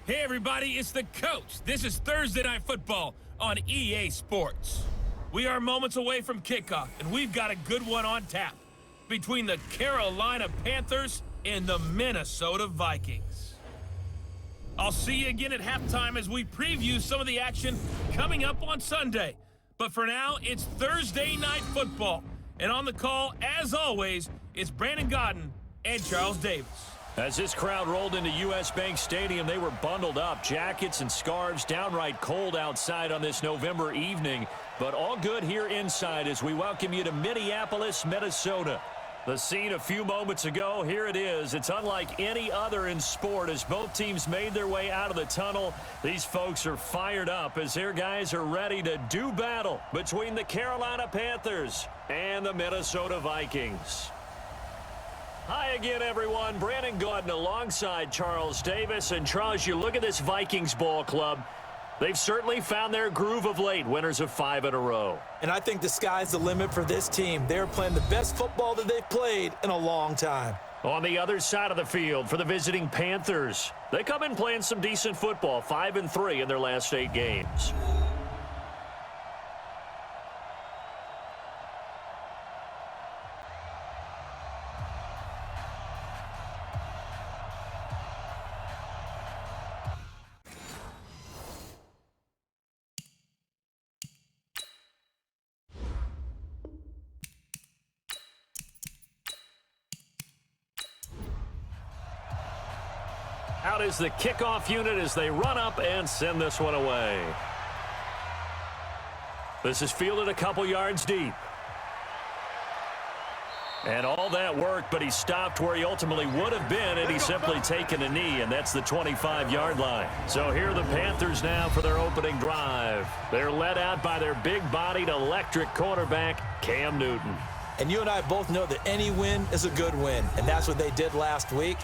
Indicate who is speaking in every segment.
Speaker 1: Hey everybody, it's the coach. This is Thursday Night Football on EA Sports. We are moments away from kickoff, and we've got a good one on tap between the Carolina Panthers and the Minnesota Vikings. I'll see you again at halftime as we preview some of the action coming up on Sunday. But for now, it's Thursday Night Football. And on the call, as always, it's Brandon Godden and Charles Davis.
Speaker 2: As this crowd rolled into U.S. Bank Stadium, they were bundled up, jackets and scarves, downright cold outside on this November evening. But all good here inside as we welcome you to Minneapolis, Minnesota. The scene a few moments ago, here it is. It's unlike any other in sport as both teams made their way out of the tunnel. These folks are fired up as their guys are ready to do battle between the Carolina Panthers and the Minnesota Vikings. Hi again, everyone. Brandon Godden alongside Charles Davis. And Charles, you look at this Vikings ball club. They've certainly found their groove of late, winners of 5 in a row.
Speaker 3: And I think the sky's the limit for this team. They're playing the best football that they've played in a long time.
Speaker 2: On the other side of the field for the visiting Panthers, they come in playing some decent football, 5-3 in their last 8 games. Out is the kickoff unit as they run up and send this one away. This is fielded a couple yards deep. And all that worked, but he stopped where he ultimately would have been had he simply taken a knee, and that's the 25-yard line. So here are the Panthers now for their opening drive. They're led out by their big-bodied electric quarterback, Cam Newton.
Speaker 3: And you and I both know that any win is a good win, and that's what they did last week.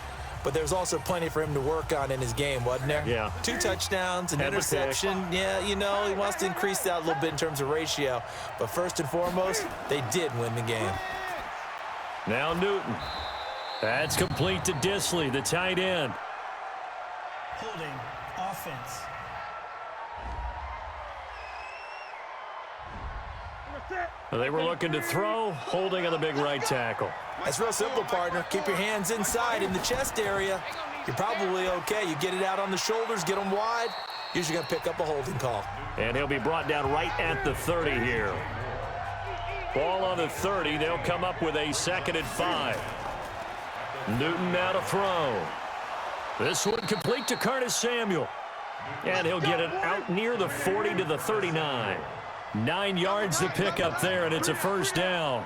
Speaker 3: But there's also plenty for him to work on in his game, wasn't there?
Speaker 2: Yeah.
Speaker 3: 2 touchdowns, an interception. Yeah, you know, he wants to increase that a little bit in terms of ratio. But first and foremost, they did win the game.
Speaker 2: Now Newton. That's complete to Disley, the tight end.
Speaker 4: Holding offense.
Speaker 2: They were looking to throw, holding on the big right tackle.
Speaker 3: That's real simple, partner. Keep your hands inside in the chest area. You're probably okay. You get it out on the shoulders, get them wide. Usually going to pick up a holding call.
Speaker 2: And he'll be brought down right at the 30 here. Ball on the 30. They'll come up with a 2nd and 5. Newton now to throw. This one complete to Curtis Samuel. And he'll get it out near the 40 to the 39. 9 yards to pick up there, and it's a first down.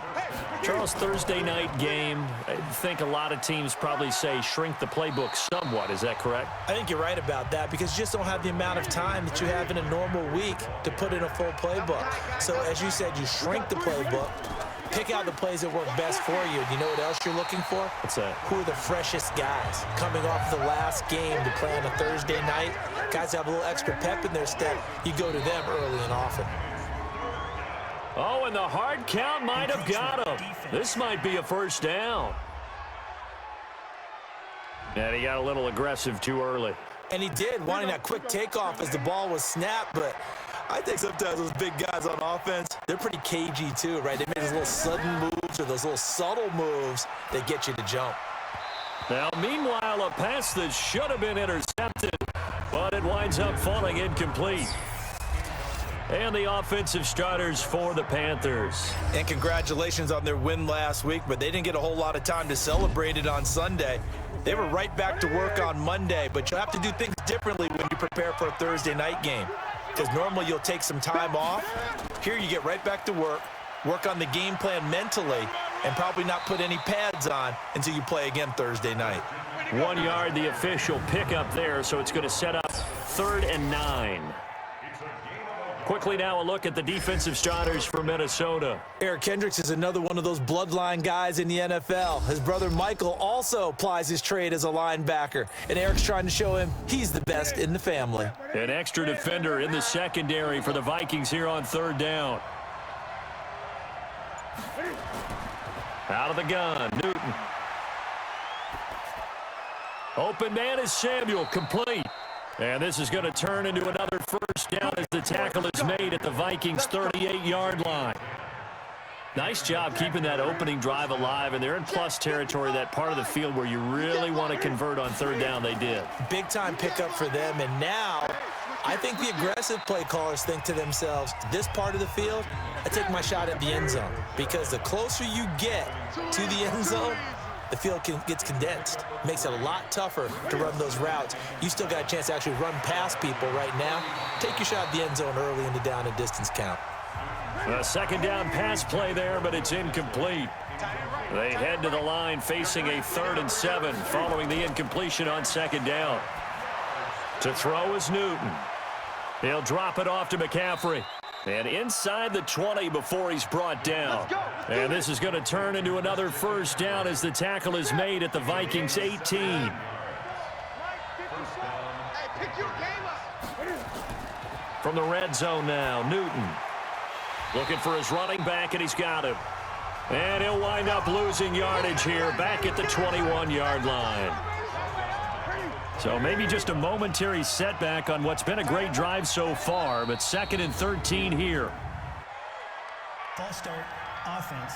Speaker 2: Charles, Thursday night game, I think a lot of teams probably say shrink the playbook somewhat. Is that correct?
Speaker 3: I think you're right about that because you just don't have the amount of time that you have in a normal week to put in a full playbook. So, as you said, you shrink the playbook, pick out the plays that work best for you. You know what else you're looking for?
Speaker 2: What's that?
Speaker 3: Who are the freshest guys coming off the last game to play on a Thursday night? Guys have a little extra pep in their step. You go to them early and often.
Speaker 2: Oh, and the hard count might have got him. This might be a first down. And he got a little aggressive too early.
Speaker 3: And he did, wanting that quick takeoff as the ball was snapped. But I think sometimes those big guys on offense, they're pretty cagey too, right? They make those little sudden moves or those little subtle moves that get you to jump.
Speaker 2: Now, meanwhile, a pass that should have been intercepted, but it winds up falling incomplete. And the offensive starters for the Panthers.
Speaker 3: And congratulations on their win last week, but they didn't get a whole lot of time to celebrate it on Sunday. They were right back to work on Monday, but you'll have to do things differently when you prepare for a Thursday night game. Because normally you'll take some time off. Here you get right back to work on the game plan mentally, and probably not put any pads on until you play again Thursday night.
Speaker 2: 1 yard, the official pickup there, so it's going to set up 3rd and 9. Quickly now a look at the defensive starters for Minnesota.
Speaker 3: Eric Kendricks is another one of those bloodline guys in the NFL. His brother Michael also plies his trade as a linebacker, and Eric's trying to show him he's the best in the family.
Speaker 2: An extra defender in the secondary for the Vikings here on 3rd down. Out of the gun, Newton. Open man is Samuel, complete. And this is going to turn into another first down as the tackle is made at the Vikings' 38-yard line. Nice job keeping that opening drive alive, and they're in plus territory, that part of the field where you really want to convert on third down. They did.
Speaker 3: Big-time pickup for them, and now I think the aggressive play callers think to themselves, this part of the field, I take my shot at the end zone, because the closer you get to the end zone, the field gets condensed. Makes it a lot tougher to run those routes. You still got a chance to actually run past people right now. Take your shot at the end zone early in the down and distance count.
Speaker 2: A second down pass play there, but it's incomplete. They head to the line facing a 3rd and 7 following the incompletion on second down. To throw is Newton. He'll drop it off to McCaffrey. And inside the 20 before he's brought down. And this is going to turn into another first down as the tackle is made at the Vikings' 18. From the red zone now, Newton. Looking for his running back, and he's got him. And he'll wind up losing yardage here back at the 21-yard line. So maybe just a momentary setback on what's been a great drive so far, but 2nd and 13 here.
Speaker 4: False start, offense.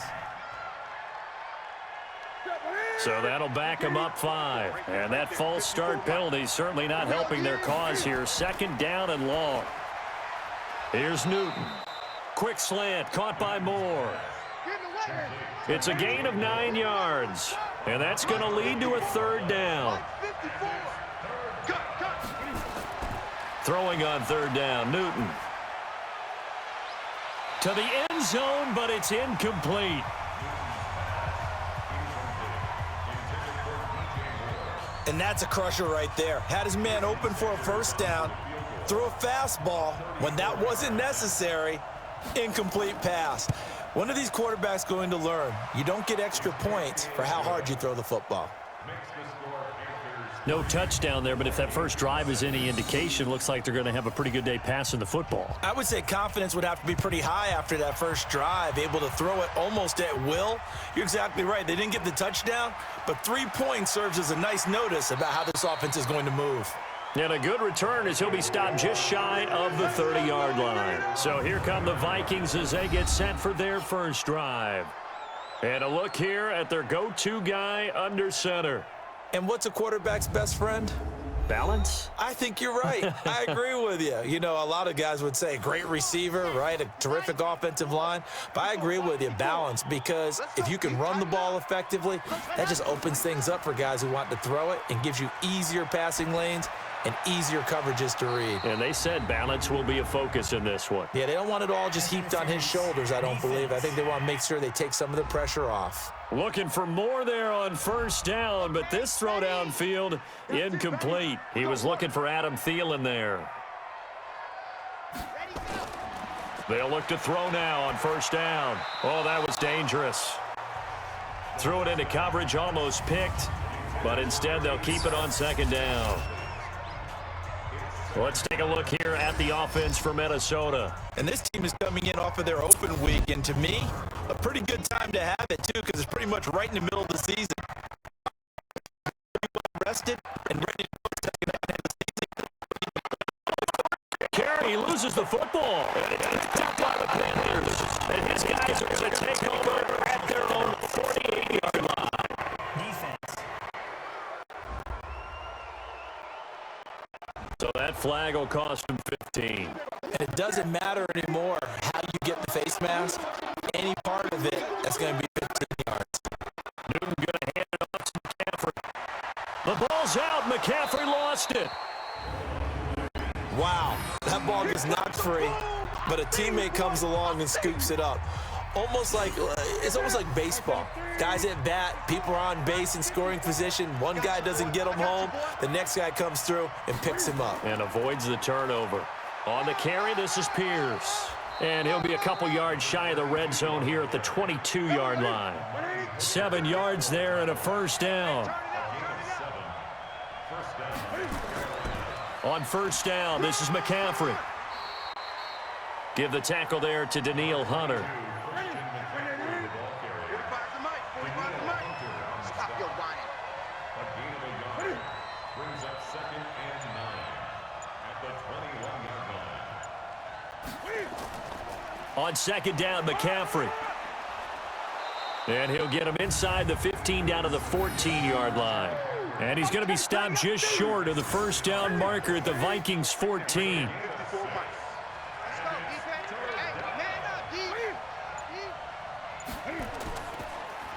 Speaker 2: So that'll back them up 5. And that false start penalty certainly not helping their cause here. 2nd down and long. Here's Newton. Quick slant, caught by Moore. It's a gain of 9 yards. And that's going to lead to a 3rd down. Throwing on 3rd down, Newton. To the end zone, but it's incomplete.
Speaker 3: And that's a crusher right there. Had his man open for a first down, threw a fastball when that wasn't necessary, incomplete pass. When are these quarterbacks going to learn? You don't get extra points for how hard you throw the football.
Speaker 2: No touchdown there, but if that first drive is any indication, looks like they're going to have a pretty good day passing the football.
Speaker 3: I would say confidence would have to be pretty high after that first drive, able to throw it almost at will. You're exactly right. They didn't get the touchdown, but 3 points serves as a nice notice about how this offense is going to move.
Speaker 2: And a good return as he'll be stopped just shy of the 30-yard line. So here come the Vikings as they get set for their first drive. And a look here at their go-to guy under center.
Speaker 3: And what's a quarterback's best friend?
Speaker 2: Balance?
Speaker 3: I think you're right. I agree with you. You know, a lot of guys would say great receiver, right? A terrific offensive line. But I agree with you, balance, because if you can run the ball effectively, that just opens things up for guys who want to throw it and gives you easier passing lanes and easier coverages to read.
Speaker 2: And they said balance will be a focus in this one.
Speaker 3: Yeah, they don't want it all just heaped on his shoulders, I don't believe. I think they want to make sure they take some of the pressure off.
Speaker 2: Looking for more there on first down, but this throw downfield incomplete. He was looking for Adam Thielen there. They'll look to throw now on first down. Oh, that was dangerous. Threw it into coverage, almost picked, but instead they'll keep it on second down. Let's take a look here at the offense for Minnesota.
Speaker 3: And this team is coming in off of their open week, and to me, a pretty good time to have it, too, because it's pretty much right in the middle of the season. Rested and ready to go second half of the season.
Speaker 2: Carey loses the football. And it's tipped by the Panthers. And his guys are going to take over at their own 48-yard line.
Speaker 4: Defense.
Speaker 2: So that flag will cost him 15.
Speaker 3: And it doesn't matter anymore how you get the face mask. Any part of it, that's going to be 15 yards.
Speaker 2: Newton going to hand it off to McCaffrey. The ball's out. McCaffrey lost it.
Speaker 3: Wow, that ball gets knocked free, but a teammate comes along and scoops it up. It's almost like baseball. Guys at bat, people are on base in scoring position. One guy doesn't get him home. The next guy comes through and picks him up.
Speaker 2: And avoids the turnover. On the carry, this is Pierce. And he'll be a couple yards shy of the red zone here at the 22-yard line. 7 yards there and a first down. On first down, this is McCaffrey. Give the tackle there to Daniil Hunter. On second down, McCaffrey. And he'll get him inside the 15 down to the 14-yard line. And he's going to be stopped just short of the first down marker at the Vikings 14.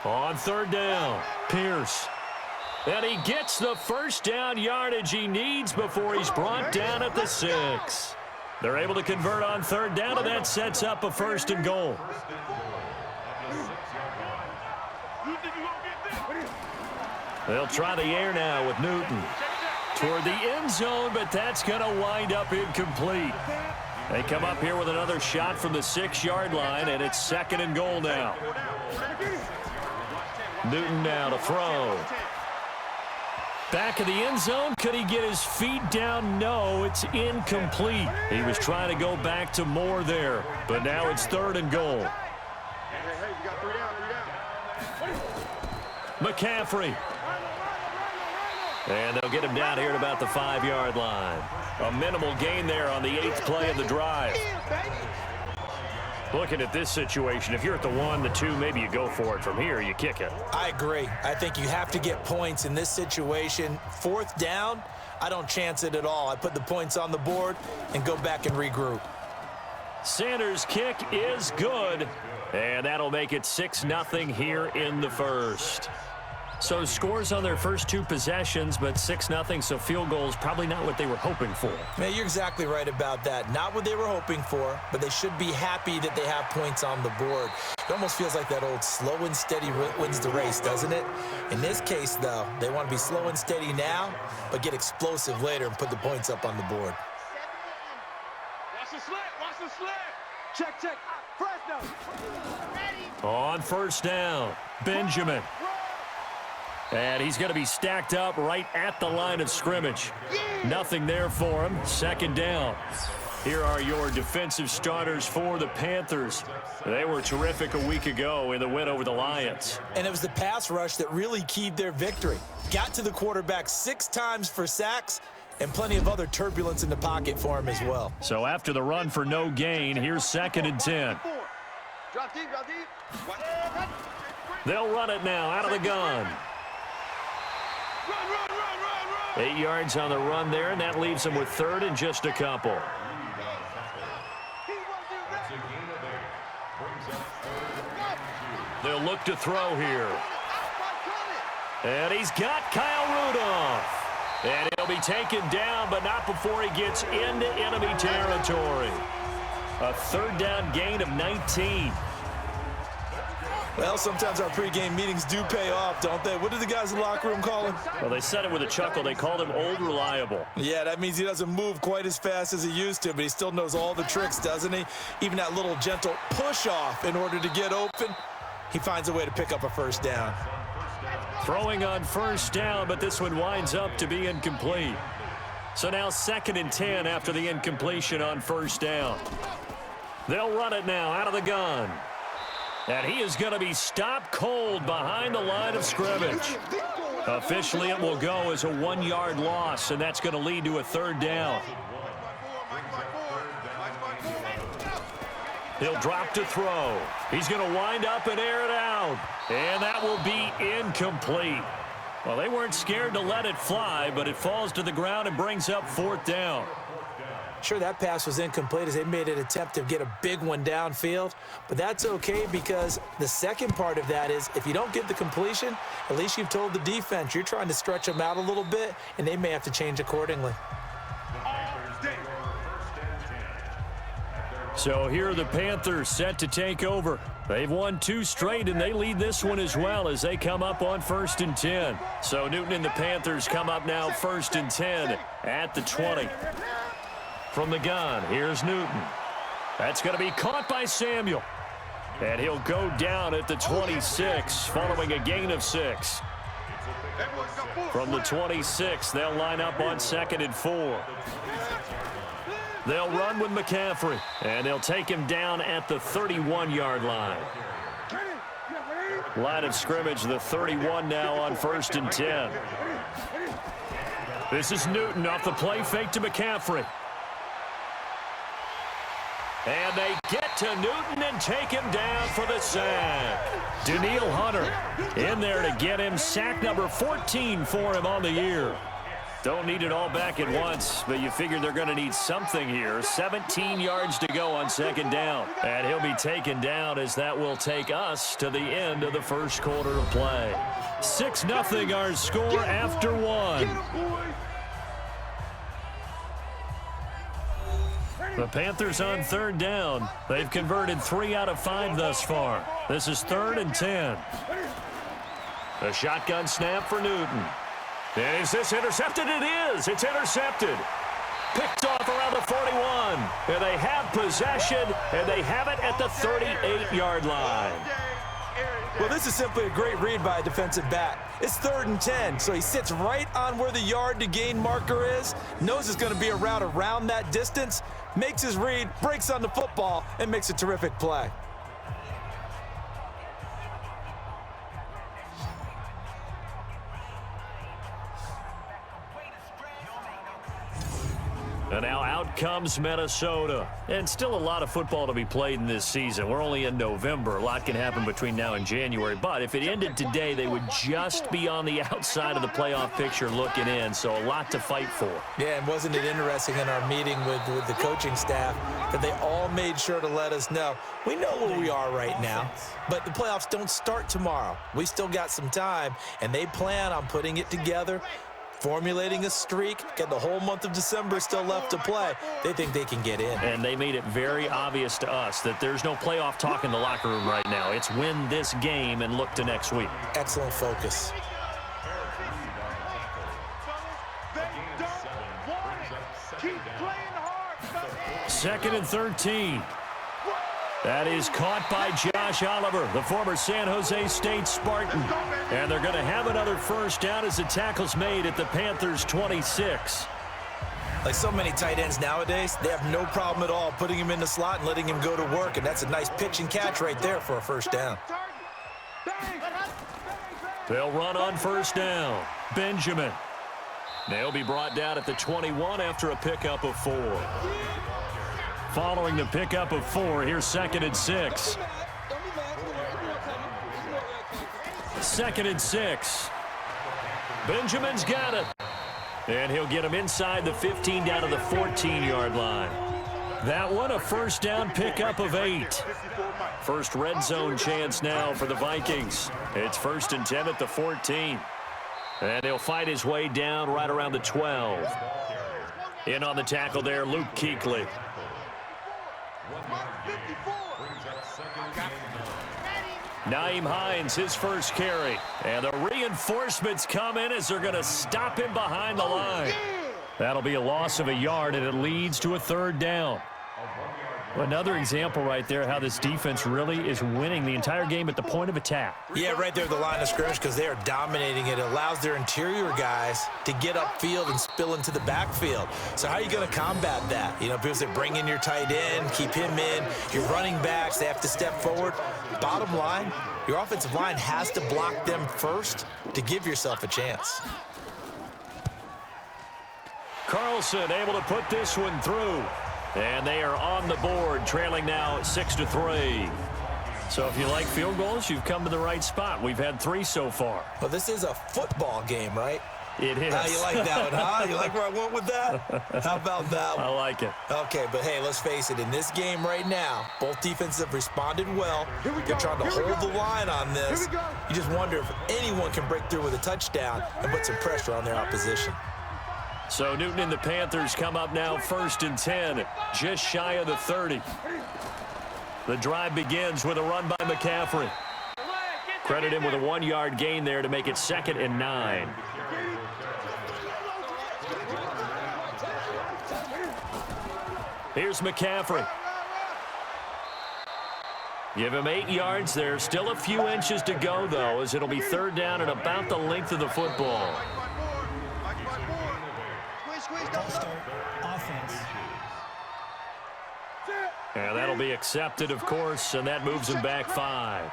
Speaker 2: On third down, Pierce. And he gets the first down yardage he needs before he's brought down at the 6. They're able to convert on third down, and that sets up a first and goal. They'll try the air now with Newton. Toward the end zone, but that's going to wind up incomplete. They come up here with another shot from the 6-yard line, and it's second and goal now. Newton now to throw. Back of the end zone. Could he get his feet down? No, it's incomplete. He was trying to go back to Moore there, but now it's third and goal. McCaffrey. And they'll get him down here at about the 5-yard line. A minimal gain there on the 8th play of the drive. Looking at this situation, if you're at the 1, the 2, maybe you go for it. From here, you kick it.
Speaker 3: I agree. I think you have to get points in this situation. Fourth down, I don't chance it at all. I put the points on the board and go back and regroup.
Speaker 2: Sanders' kick is good, and that'll make it 6-0 here in the first. So scores on their first 2 possessions, but 6-0, so field goals probably not what they were hoping for.
Speaker 3: Man, you're exactly right about that. Not what they were hoping for, but they should be happy that they have points on the board. It almost feels like that old slow and steady wins the race, doesn't it? In this case, though, they want to be slow and steady now, but get explosive later and put the points up on the board.
Speaker 5: Watch the slit, watch the slit. Check, check. Fresno.
Speaker 2: On first down, Benjamin. And he's going to be stacked up right at the line of scrimmage. Nothing there for him. Second down. Here are your defensive starters for the Panthers. They were terrific a week ago in the win over the Lions.
Speaker 3: And it was the pass rush that really keyed their victory. Got to the quarterback 6 times for sacks and plenty of other turbulence in the pocket for him as well.
Speaker 2: So after the run for no gain, here's second and 10.
Speaker 5: Drop deep, drop deep.
Speaker 2: They'll run it now out of the gun. 8 yards on the run there, and that leaves them with third and just a couple. They'll look to throw here. And he's got Kyle Rudolph. And he'll be taken down, but not before he gets into enemy territory. A third down gain of 19.
Speaker 3: Well, sometimes our pregame meetings do pay off, don't they? What did the guys in the locker room call him?
Speaker 2: Well, they said it with a chuckle. They called him Old Reliable.
Speaker 3: Yeah, that means he doesn't move quite as fast as he used to, but he still knows all the tricks, doesn't he? Even that little gentle push-off in order to get open, he finds a way to pick up a first down.
Speaker 2: Throwing on first down, but this one winds up to be incomplete. So now second and 10 after the incompletion on first down. They'll run it now out of the gun. And he is going to be stopped cold behind the line of scrimmage. Officially, it will go as a 1-yard loss, and that's going to lead to a third down. He'll drop to throw. He's going to wind up and air it out. And that will be incomplete. Well, they weren't scared to let it fly, but it falls to the ground and brings up fourth down.
Speaker 3: Sure, that pass was incomplete as they made an attempt to get a big one downfield, but that's okay because the second part of that is if you don't get the completion, at least you've told the defense you're trying to stretch them out a little bit, and they may have to change accordingly.
Speaker 2: So here are the Panthers set to take over. They've won 2 straight, and they lead this one as well as they come up on first and 10. So Newton and the Panthers come up now first and 10 at the 20. From the gun, here's Newton. That's going to be caught by Samuel. And he'll go down at the 26 following a gain of 6. From the 26, they'll line up on second and 4. They'll run with McCaffrey, and they'll take him down at the 31-yard line. Line of scrimmage, the 31 now on first and 10. This is Newton off the play fake to McCaffrey. And they get to Newton and take him down for the sack. Danielle Hunter in there to get him. Sack number 14 for him on the year. Don't need it all back at once, but you figure they're going to need something here. 17 yards to go on second down. And he'll be taken down as that will take us to the end of the first quarter of play. 6-0 our score after one. The Panthers on third down. They've converted 3 out of 5 thus far. This is 3rd and 10. A shotgun snap for Newton. Is this intercepted? It is. It's intercepted. Picked off around the 41. And they have possession, and they have it at the 38-yard line.
Speaker 3: Well, this is simply a great read by a defensive back. It's 3rd and 10, so he sits right on where the yard to gain marker is, knows it's going to be a route around that distance, makes his read, breaks on the football, and makes a terrific play.
Speaker 2: And now out comes Minnesota. And still a lot of football to be played in this season. We're only in November. A lot can happen between now and January. But if it ended today, they would just be on the outside of the playoff picture looking in. So a lot to fight for.
Speaker 3: Yeah, and wasn't it interesting in our meeting with the coaching staff that they all made sure to let us know, we know where we are right now, but the playoffs don't start tomorrow. We still got some time, and they plan on putting it together, formulating a streak, get the whole month of December still left to play. They think they can get in.
Speaker 2: And they made it very obvious to us that there's no playoff talk in the locker room right now. It's win this game and look to next week.
Speaker 3: Excellent focus.
Speaker 2: Second and 13. That is caught by Josh Oliver, the former San Jose State Spartan. And they're going to have another first down as the tackle's made at the Panthers' 26.
Speaker 3: Like so many tight ends nowadays, they have no problem at all putting him in the slot and letting him go to work. And that's a nice pitch and catch right there for a first down.
Speaker 2: They'll run on first down. Benjamin. They'll be brought down at the 21 after a pickup of 4. Following the pickup of 4, here's 2nd and 6. 2nd and 6. Benjamin's got it. And he'll get him inside the 15 down to the 14-yard line. That one a first down pickup of 8. First red zone chance now for the Vikings. It's 1st and 10 at the 14. And he'll fight his way down right around the 12. In on the tackle there, Luke Kuechly. Nyheim Hines, his first carry. And the reinforcements come in as they're going to stop him behind the line. That'll be a loss of a yard, and it leads to a 3rd down. Another example right there how this defense really is winning the entire game at the point of attack.
Speaker 3: Yeah, right there at the line of scrimmage because they are dominating it. It allows their interior guys to get upfield and spill into the backfield. So how are you going to combat that? You know, people say bring in your tight end, keep him in. Your running backs, they have to step forward. Bottom line, your offensive line has to block them first to give yourself a chance.
Speaker 2: Carlson able to put this one through. And they are on the board, trailing now 6-3. So if you like field goals, you've come to the right spot. We've had 3 so far.
Speaker 3: Well, this is a football game, right?
Speaker 2: It is.
Speaker 3: How you like that one, huh? You like where I went with that? How about that one?
Speaker 2: I like it.
Speaker 3: Okay, but hey, let's face it. In this game right now, both defenses have responded well. They're trying to hold the line on this. You just wonder if anyone can break through with a touchdown and put some pressure on their opposition.
Speaker 2: So Newton and the Panthers come up now 1st and 10, just shy of the 30. The drive begins with a run by McCaffrey. Credit him with a 1-yard gain there to make it 2nd and 9. Here's McCaffrey. Give him 8 yards there. Still a few inches to go, though, as it'll be 3rd down and about the length of the football. And that'll be accepted, of course, and that moves him back 5.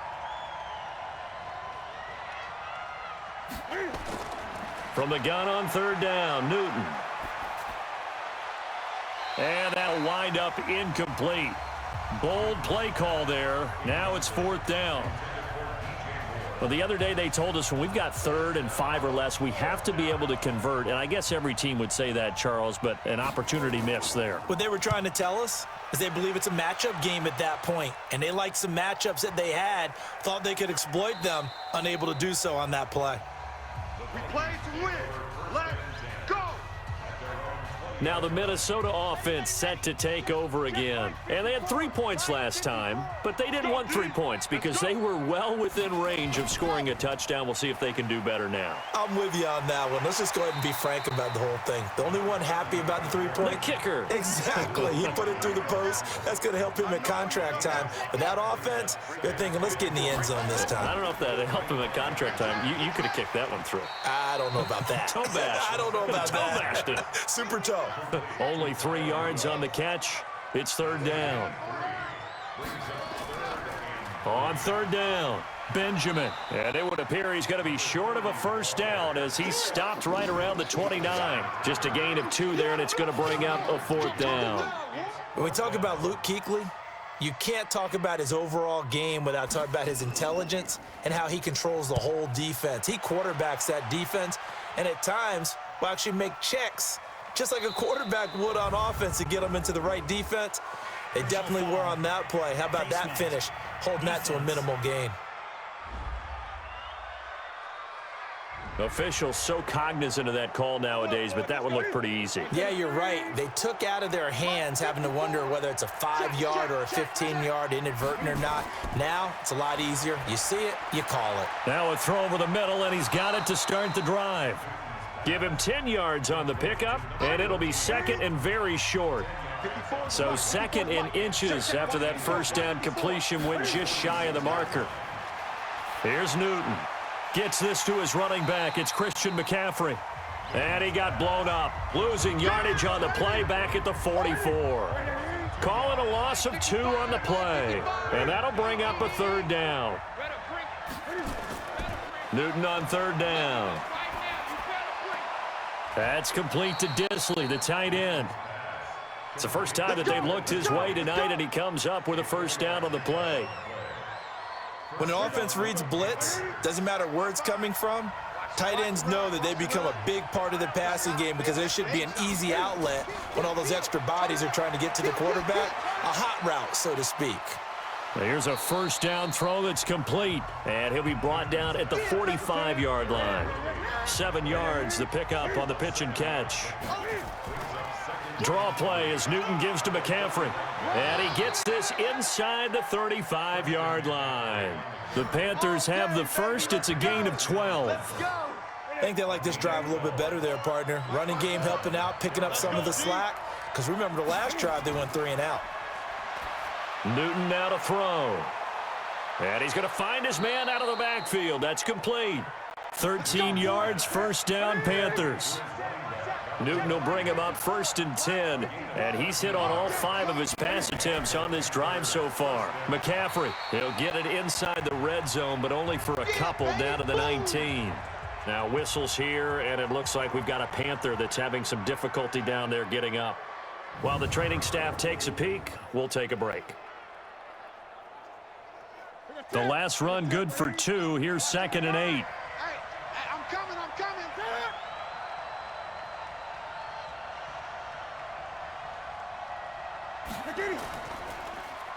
Speaker 2: From the gun on 3rd down, Newton. And that'll wind up incomplete. Bold play call there. Now it's 4th down. Well, the other day they told us when we've got 3rd and 5 or less, we have to be able to convert. And I guess every team would say that, Charles, but an opportunity missed there.
Speaker 3: What they were trying to tell us is they believe it's a matchup game at that point. And they liked some matchups that they had, thought they could exploit them, unable to do so on that play.
Speaker 5: We play to win. Let's go.
Speaker 2: Now the Minnesota offense set to take over again. And they had 3 points last time, but they didn't want 3 points because they were well within range of scoring a touchdown. We'll see if they can do better now.
Speaker 3: I'm with you on that one. Let's just go ahead and be frank about the whole thing. The only one happy about the 3-point?
Speaker 2: The kicker.
Speaker 3: Exactly. He put it through the post. That's going to help him at contract time. But that offense, they're thinking, let's get in the end zone this time.
Speaker 2: I don't know if that helped him at contract time. You could have kicked that one through.
Speaker 3: I don't know about that.
Speaker 2: Toe bash.
Speaker 3: I don't know about
Speaker 2: toe
Speaker 3: that.
Speaker 2: Bashed it.
Speaker 3: Super toe.
Speaker 2: Only 3 yards on the catch. It's 3rd down. On 3rd down, Benjamin. And it would appear he's going to be short of a 1st down as he stopped right around the 29. Just a gain of 2 there, and it's going to bring up a 4th down.
Speaker 3: When we talk about Luke Kuechly, you can't talk about his overall game without talking about his intelligence and how he controls the whole defense. He quarterbacks that defense, and at times will actually make checks just like a quarterback would on offense to get them into the right defense. They definitely were on that play. How about that finish? Holding that to a minimal gain.
Speaker 2: Officials so cognizant of that call nowadays, but that would look pretty easy.
Speaker 3: Yeah, you're right. They took out of their hands having to wonder whether it's a 5-yard or a 15-yard inadvertent or not. Now, it's a lot easier. You see it, you call it.
Speaker 2: Now a throw over the middle, and he's got it to start the drive. Give him 10 yards on the pickup, and it'll be 2nd and very short. So 2nd in inches after that 1st down completion went just shy of the marker. Here's Newton. Gets this to his running back. It's Christian McCaffrey. And he got blown up. Losing yardage on the play back at the 44. Call it a loss of 2 on the play. And that'll bring up a 3rd down. Newton on 3rd down. That's complete to Disley, the tight end. It's the first time that they've looked his way tonight, and he comes up with a 1st down on the play.
Speaker 3: When an offense reads blitz, doesn't matter where it's coming from, tight ends know that they become a big part of the passing game because there should be an easy outlet when all those extra bodies are trying to get to the quarterback. A hot route, so to speak.
Speaker 2: Here's a 1st down throw that's complete, and he'll be brought down at the 45-yard line. 7 yards, the pickup on the pitch and catch. Draw play as Newton gives to McCaffrey, and he gets this inside the 35-yard line. The Panthers have the first. It's a gain of 12.
Speaker 3: I think they like this drive a little bit better there, partner. Running game helping out, picking up some of the slack. Because remember the last drive, they went 3 and out.
Speaker 2: Newton now to throw. And he's going to find his man out of the backfield. That's complete. 13 yards, 1st down, Panthers. Newton will bring him up 1st and 10. And he's hit on all 5 of his pass attempts on this drive so far. McCaffrey, he'll get it inside the red zone, but only for a couple down to the 19. Now whistles here, and it looks like we've got a Panther that's having some difficulty down there getting up. While the training staff takes a peek, we'll take a break. The last run good for 2. Here's 2nd and 8.
Speaker 5: Hey, I'm coming.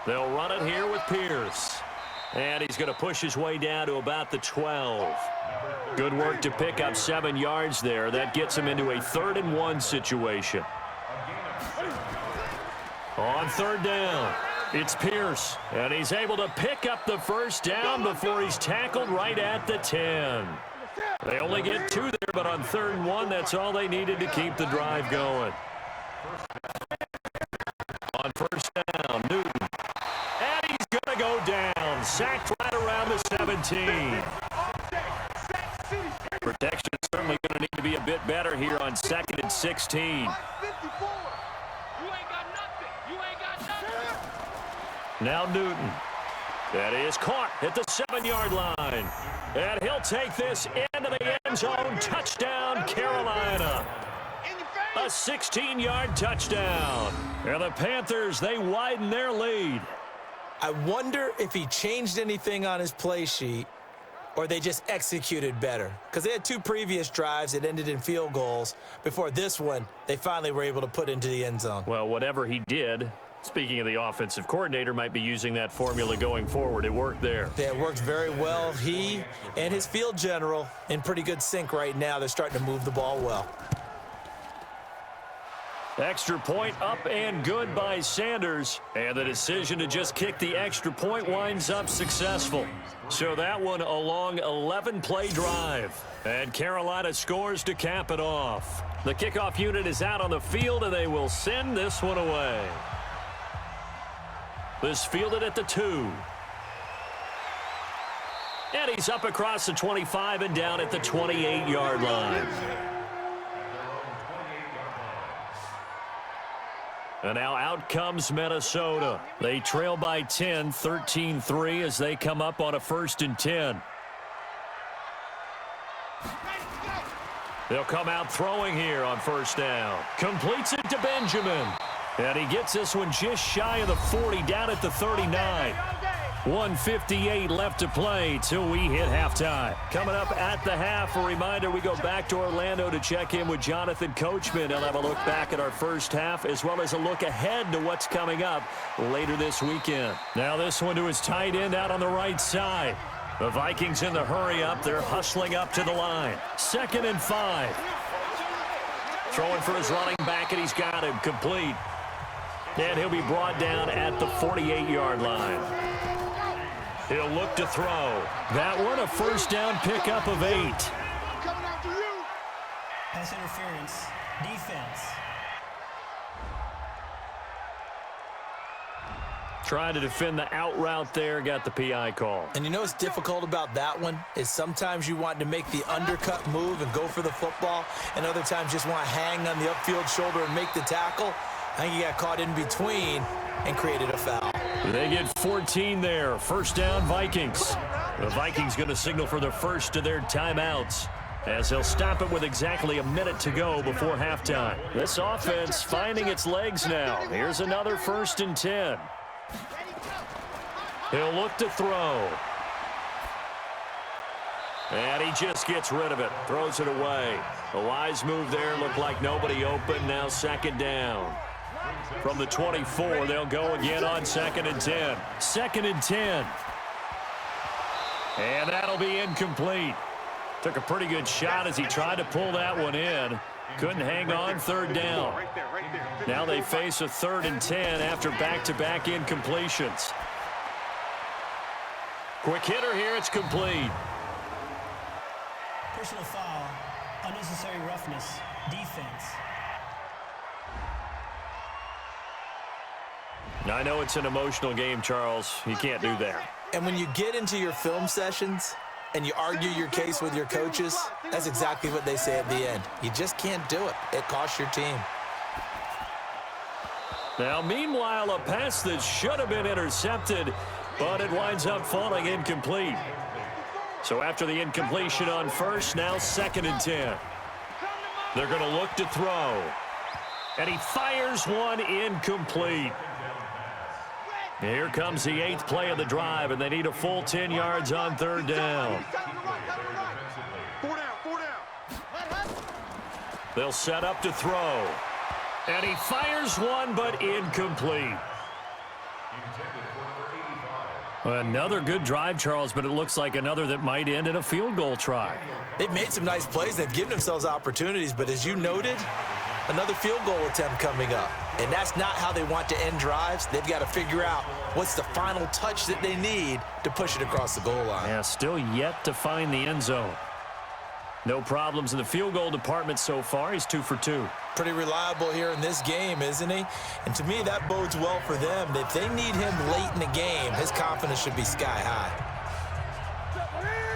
Speaker 2: They'll run it here with Pierce. And he's going to push his way down to about the 12. Good work to pick up 7 yards there. That gets him into a 3rd and 1 situation. On 3rd down, it's Pierce. And he's able to pick up the 1st down before he's tackled right at the 10. They only get 2 there, but on 3rd and 1, that's all they needed to keep the drive going. On 1st down, Newton. And he's going to go down. Sacked right around the 17. Protection is certainly going to need to be a bit better here on 2nd and 16. Now Newton. That is caught at the 7-yard line. And he'll take this into the end zone. Touchdown, Carolina. A A 16-yard touchdown. And the Panthers, they widen their lead.
Speaker 3: I wonder if he changed anything on his play sheet or they just executed better. Because they had 2 previous drives that ended in field goals. Before this one, they finally were able to put into the end zone.
Speaker 2: Well, whatever he did, speaking of the offensive coordinator, might be using that formula going forward. It worked there.
Speaker 3: Yeah, it worked very well. He and his field general in pretty good sync right now. They're starting to move the ball well.
Speaker 2: Extra point up and good by Sanders. And the decision to just kick the extra point winds up successful. So that one a long 11-play drive. And Carolina scores to cap it off. The kickoff unit is out on the field, and they will send this one away. This fielded at the 2. And he's up across the 25 and down at the 28-yard line. And now out comes Minnesota. They trail by 10, 13-3 as they come up on a 1st and 10. They'll come out throwing here on 1st down. Completes it to Benjamin. And he gets this one just shy of the 40, down at the 39. 1:58 left to play till we hit halftime. Coming up at the half, a reminder, we go back to Orlando to check in with Jonathan Coachman. He'll have a look back at our first half as well as a look ahead to what's coming up later this weekend. Now this one to his tight end out on the right side. The Vikings in the hurry up. They're hustling up to the line. 2nd and 5. Throwing for his running back, and he's got him complete. And he'll be brought down at the 48-yard line. He'll look to throw. That one a 1st down pickup of 8.
Speaker 4: Pass interference. Defense.
Speaker 2: Trying to defend the out route there. Got the PI call.
Speaker 3: And you know what's difficult about that one is sometimes you want to make the undercut move and go for the football, and other times just want to hang on the upfield shoulder and make the tackle. I think he got caught in between and created a foul.
Speaker 2: They get 14 there. 1st down, Vikings. The Vikings going to signal for the first of their timeouts as they'll stop it with exactly a minute to go before halftime. This offense finding its legs now. Here's another 1st and 10. He'll look to throw. And he just gets rid of it. Throws it away. A wise move there. Looked like nobody open. Now 2nd down. From the 24, they'll go again on 2nd and 10. 2nd and 10. And that'll be incomplete. Took a pretty good shot as he tried to pull that one in. Couldn't hang on. 3rd down. Now they face a 3rd and 10 after back-to-back incompletions. Quick hitter here. It's complete.
Speaker 4: Personal foul. Unnecessary roughness. Defense.
Speaker 2: I know it's an emotional game, Charles. You can't do that.
Speaker 3: And when you get into your film sessions and you argue your case with your coaches, that's exactly what they say at the end. You just can't do it. It costs your team.
Speaker 2: Now, meanwhile, a pass that should have been intercepted, but it winds up falling incomplete. So after the incompletion on 1st, now 2nd and 10. They're going to look to throw. And he fires one incomplete. Here comes the 8th play of the drive, and they need a full 10 yards on 3rd down.
Speaker 5: 4 down.
Speaker 2: They'll set up to throw. And he fires one, but incomplete. Another good drive, Charles, but it looks like another that might end in a field goal try.
Speaker 3: They've made some nice plays. They've given themselves opportunities, but as you noted, another field goal attempt coming up. And that's not how they want to end drives. They've got to figure out what's the final touch that they need to push it across the goal line.
Speaker 2: Yeah, still yet to find the end zone. No problems in the field goal department so far. He's 2 for 2.
Speaker 3: Pretty reliable here in this game, isn't he? And to me, that bodes well for them. If they need him late in the game, his confidence should be sky high.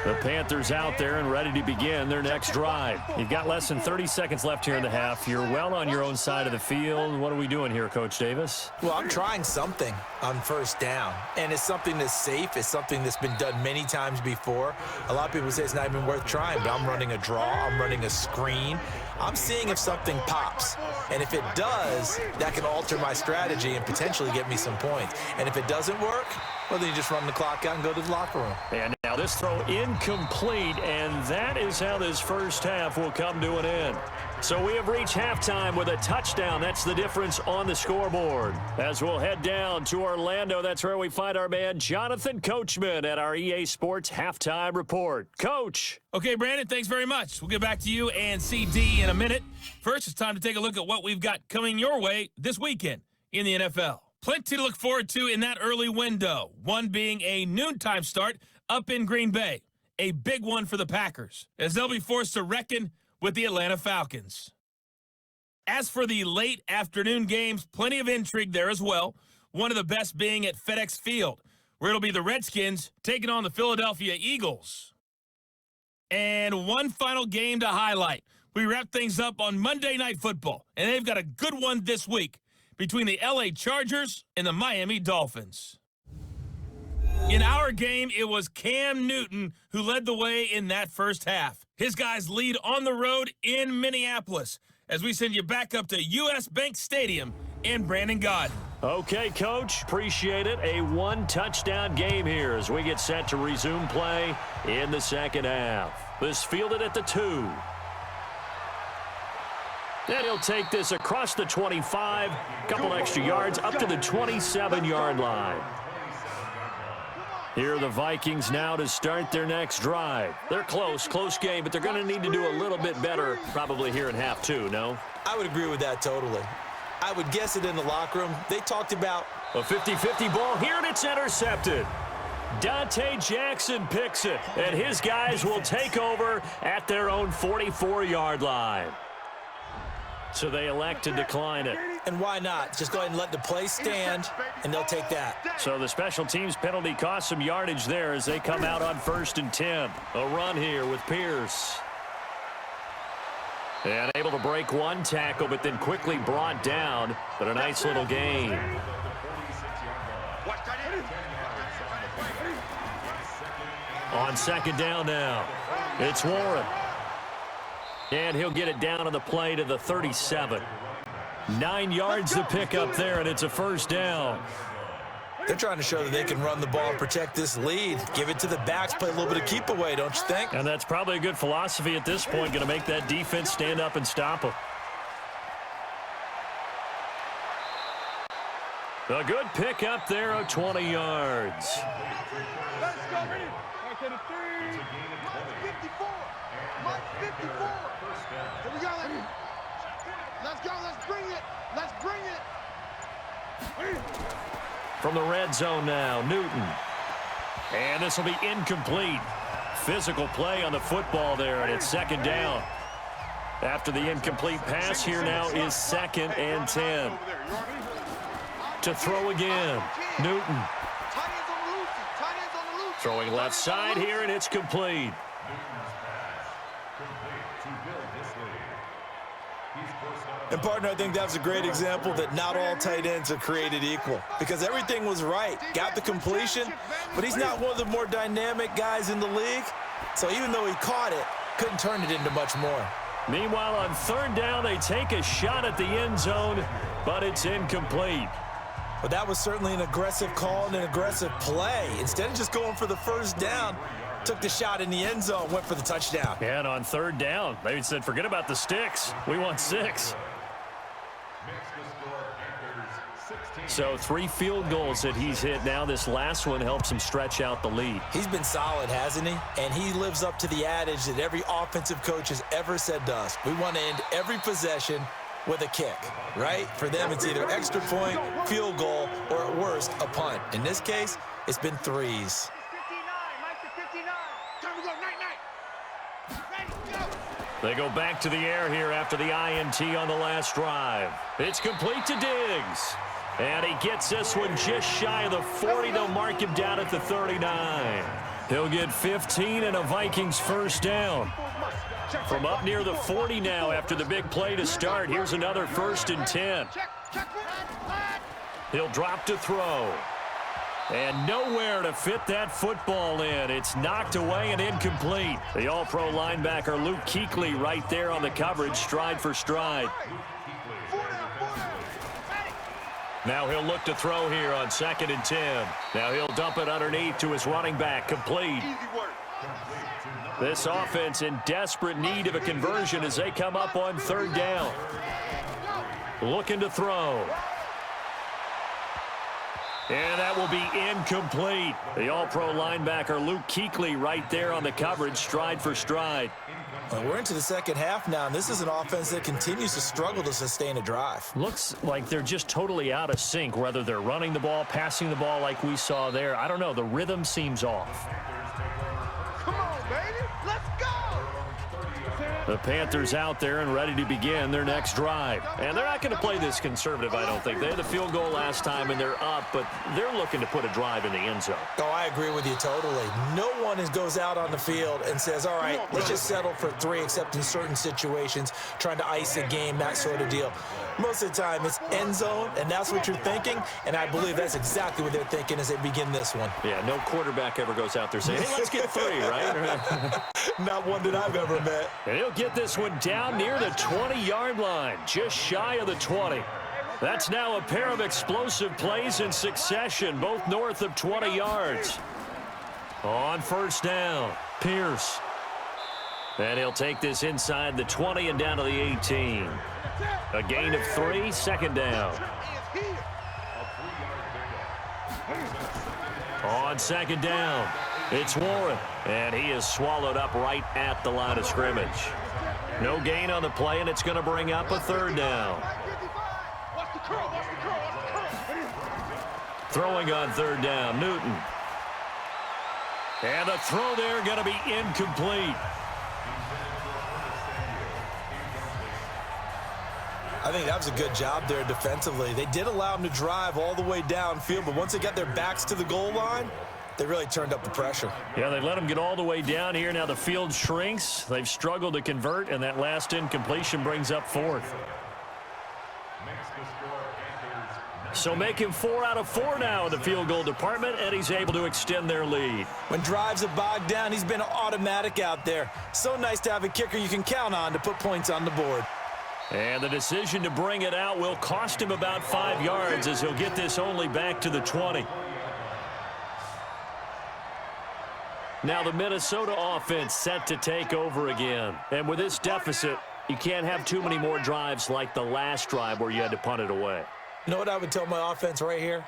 Speaker 2: The Panthers out there and ready to begin their next drive. You've got less than 30 seconds left here in the half. You're well on your own side of the field. What are we doing here, Coach Davis?
Speaker 3: Well, I'm trying something on first down, and it's something that's safe. It's something that's been done many times before. A lot of people say it's not even worth trying, but I'm running a draw. I'm running a screen. I'm seeing if something pops, and if it does, that can alter my strategy and potentially get me some points. And if it doesn't work, well, then you just run the clock out and go to the locker room.
Speaker 2: And now this throw incomplete, and that is how this first half will come to an end. So we have reached halftime with a touchdown. That's the difference on the scoreboard. As we'll head down to Orlando, that's where we find our man Jonathan Coachman at our EA Sports Halftime Report. Coach.
Speaker 1: Okay, Brandon, thanks very much. We'll get back to you and CD in a minute. First, it's time to take a look at what we've got coming your way this weekend in the NFL. Plenty to look forward to in that early window, one being a noontime start up in Green Bay, a big one for the Packers, as they'll be forced to reckon with the Atlanta Falcons. As for the late afternoon games, plenty of intrigue there as well, one of the best being at FedEx Field, where it'll be the Redskins taking on the Philadelphia Eagles. And one final game to highlight. We wrap things up on Monday Night Football, and they've got a good one this week between the LA Chargers and the Miami Dolphins. In our game, it was Cam Newton who led the way in that first half. His guys lead on the road in Minneapolis as we send you back up to U.S. Bank Stadium in Brandon Gaudin.
Speaker 2: Okay, Coach, appreciate it. A one-touchdown game here as we get set to resume play in the second half. This fielded at the 2. And he'll take this across the 25, couple extra yards up to the 27-yard line. Here are the Vikings now to start their next drive. They're close game, but they're going to need to do a little bit better probably here in half 2, no?
Speaker 3: I would agree with that totally. I would guess it in the locker room. They talked about
Speaker 2: a 50-50 ball here, and it's intercepted. Dante Jackson picks it, and his guys will take over at their own 44-yard line. So they elect to decline it.
Speaker 3: And why not? Just go ahead and let the play stand, and they'll take that.
Speaker 2: So the special teams penalty cost some yardage there as they come out on 1st and 10. A run here with Pierce. And able to break one tackle, but then quickly brought down. But a nice little gain. On second down now, it's Warren. And he'll get it down on the play to the 37. 9 yards to pick up there, and it's a first down.
Speaker 3: They're trying to show that they can run the ball and protect this lead. Give it to the backs, play a little bit of keep away, don't you think?
Speaker 2: And that's probably a good philosophy at this point, going to make that defense stand up and stop them. A good pick up there of 20 yards.
Speaker 5: Let's go, ready. Back to the 3. Mike 54. Mike 54. Here we go, lady. Let's go. Let's bring it. Let's bring it.
Speaker 2: From the red zone now, Newton. And this will be incomplete. Physical play on the football there, and it's second down. After the incomplete pass, here now is 2nd and 10. To throw again, Newton. Throwing left side here, and it's complete.
Speaker 3: And, partner, I think that's a great example that not all tight ends are created equal because everything was right. Got the completion, but he's not one of the more dynamic guys in the league. So even though he caught it, couldn't turn it into much more.
Speaker 2: Meanwhile, on 3rd down, they take a shot at the end zone, but it's incomplete.
Speaker 3: But that was certainly an aggressive call and an aggressive play. Instead of just going for the first down, took the shot in the end zone, went for the touchdown.
Speaker 2: And on 3rd down, they said, forget about the sticks. We want 6. So 3 field goals that he's hit now. This last one helps him stretch out the lead.
Speaker 3: He's been solid, hasn't he? And he lives up to the adage that every offensive coach has ever said to us. We want to end every possession with a kick, right? For them, it's either extra point, field goal, or at worst, a punt. In this case, it's been 3s.
Speaker 2: They go back to the air here after the INT on the last drive. It's complete to Diggs. And he gets this one just shy of the 40. They'll mark him down at the 39. He'll get 15 and a Vikings first down. From up near the 40 now after the big play to start. Here's another 1st and 10. He'll drop to throw. And nowhere to fit that football in. It's knocked away and incomplete. The All-Pro linebacker Luke Kuechly right there on the coverage, stride for stride. Now he'll look to throw here on 2nd and 10. Now he'll dump it underneath to his running back, complete. This offense in desperate need of a conversion as they come up on 3rd down. Looking to throw. And that will be incomplete. The All-Pro linebacker Luke Kuechly right there on the coverage, stride for stride.
Speaker 3: Well, we're into the second half now, and this is an offense that continues to struggle to sustain a drive.
Speaker 2: Looks like they're just totally out of sync, whether they're running the ball, passing the ball like we saw there. I don't know. The rhythm seems off.
Speaker 5: Come on, baby. Let's go.
Speaker 2: The Panthers out there and ready to begin their next drive. And they're not going to play this conservative, I don't think. They had the field goal last time, and they're up, but they're looking to put a drive in the end zone.
Speaker 3: Oh, I agree with you totally. No one goes out on the field and says, all right, let's just settle for 3, except in certain situations, trying to ice a game, that sort of deal. Most of the time, it's end zone, and that's what you're thinking, and I believe that's exactly what they're thinking as they begin this one.
Speaker 2: Yeah, no quarterback ever goes out there saying, hey, let's get 3, right?
Speaker 3: Not one that I've ever met.
Speaker 2: And he'll get this one down near the 20-yard line, just shy of the 20. That's now a pair of explosive plays in succession, both north of 20 yards. On 1st down, Pierce. And he'll take this inside the 20 and down to the 18. A gain of 3, 2nd down. On 2nd down, it's Warren. And he is swallowed up right at the line of scrimmage. No gain on the play, and it's going to bring up a 3rd down. Throwing on 3rd down, Newton. And the throw there going to be incomplete.
Speaker 3: I think that was a good job there defensively. They did allow them to drive all the way downfield, but once they got their backs to the goal line, they really turned up the pressure.
Speaker 2: Yeah, they let them get all the way down here. Now the field shrinks. They've struggled to convert, and that last incompletion brings up 4th. So making 4 out of 4 now in the field goal department, and he's able to extend their lead.
Speaker 3: When drives are bogged down, he's been automatic out there. So nice to have a kicker you can count on to put points on the board.
Speaker 2: And the decision to bring it out will cost him about 5 yards as he'll get this only back to the 20. Now the Minnesota offense set to take over again. And with this deficit, you can't have too many more drives like the last drive where you had to punt it away.
Speaker 3: You know what I would tell my offense right here?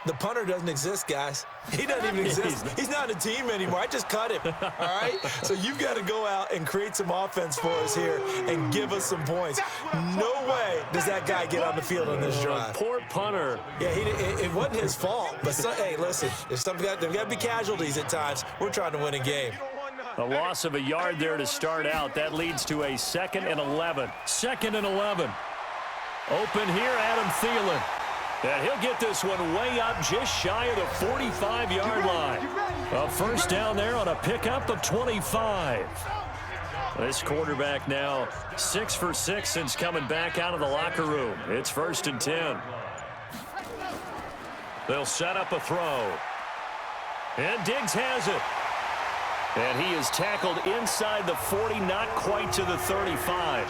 Speaker 3: The punter doesn't exist, guys. He doesn't even exist. He's not a team anymore. I just cut him, all right? So you've got to go out and create some offense for us here and give us some points. No way does that guy get on the field on this drive.
Speaker 2: Poor punter.
Speaker 3: Yeah, it wasn't his fault. But, hey, listen, there's got to be casualties at times. We're trying to win a game.
Speaker 2: A loss of a yard there to start out. That leads to a 2nd and 11. 2nd and 11. Open here, Adam Thielen. And he'll get this one way up just shy of the 45-yard line. A 1st down there on a pickup of 25. This quarterback now 6 for 6 since coming back out of the locker room. It's 1st and 10. They'll set up a throw. And Diggs has it. And he is tackled inside the 40, not quite to the 35.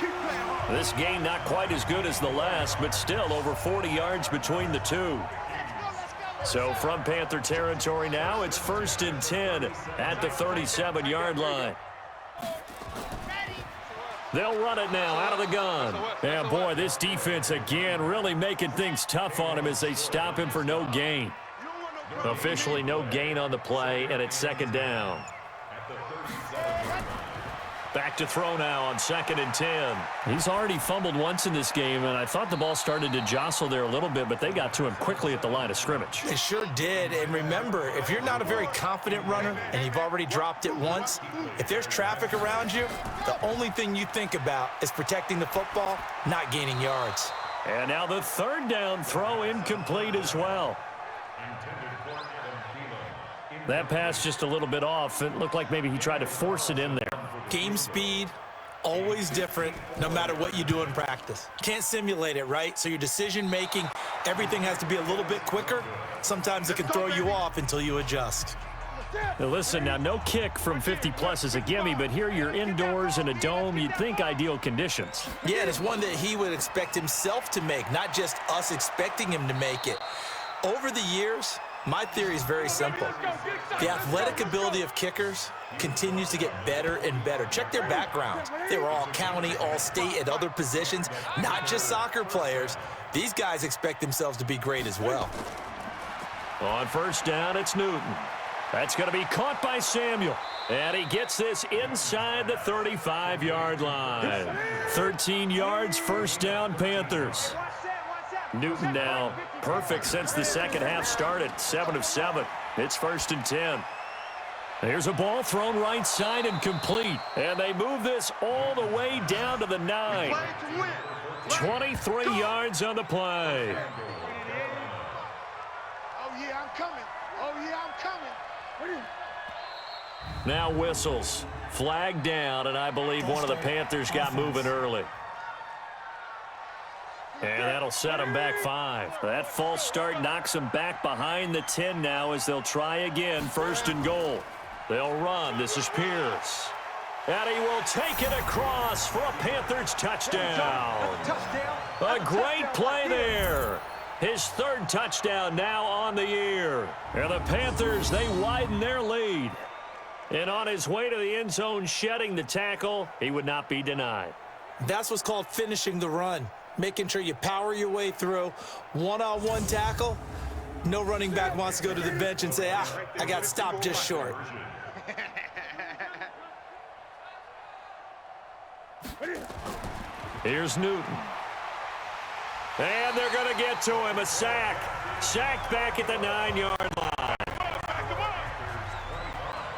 Speaker 2: This gain not quite as good as the last, but still over 40 yards between the two. So from Panther territory now, it's 1st and 10 at the 37-yard line. They'll run it now out of the gun. And boy, this defense again really making things tough on him as they stop him for no gain. Officially no gain on the play, and it's 2nd down. Back to throw now on 2nd and 10. He's already fumbled once in this game, and I thought the ball started to jostle there a little bit, but they got to him quickly at the line of scrimmage.
Speaker 3: They sure did. And remember, if you're not a very confident runner and you've already dropped it once, if there's traffic around you, the only thing you think about is protecting the football, not gaining yards.
Speaker 2: And now the 3rd down throw incomplete as well. That pass just a little bit off. It looked like maybe he tried to force it in there.
Speaker 3: Game speed, always different, no matter what you do in practice. Can't simulate it, right? So your decision-making, everything has to be a little bit quicker. Sometimes it can throw you off until you adjust.
Speaker 2: Now listen, now no kick from 50-plus is a gimme, but here you're indoors in a dome. You'd think ideal conditions.
Speaker 3: Yeah, and it's one that he would expect himself to make, not just us expecting him to make it. Over the years, my theory is very simple. The athletic ability of kickers continues to get better and better. Check their backgrounds. They were all county, all state, at other positions, not just soccer players. These guys expect themselves to be great as well.
Speaker 2: On first down, it's Newton. That's going to be caught by Samuel. And he gets this inside the 35-yard line. 13 yards, first down, Panthers. Newton now perfect since the second half started. 7 of 7. It's 1st and 10. Here's a ball thrown right side and complete. And they move this all the way down to the 9. 23 yards on the play.
Speaker 5: Oh, yeah, I'm coming. Oh, yeah, I'm coming.
Speaker 2: Now whistles. Flag down, and I believe one of the Panthers got moving early. And that'll set them back 5. That false start knocks them back behind the 10 now as they'll try again, 1st and goal. They'll run. This is Pierce. And he will take it across for a Panthers touchdown. A great play there. His 3rd touchdown now on the year. And the Panthers, they widen their lead. And on his way to the end zone, shedding the tackle, he would not be denied.
Speaker 3: That's what's called finishing the run. Making sure you power your way through. One-on-one tackle. No running back wants to go to the bench and say, I got stopped just short.
Speaker 2: Here's Newton. And they're going to get to him. A sack. Sacked back at the 9-yard line.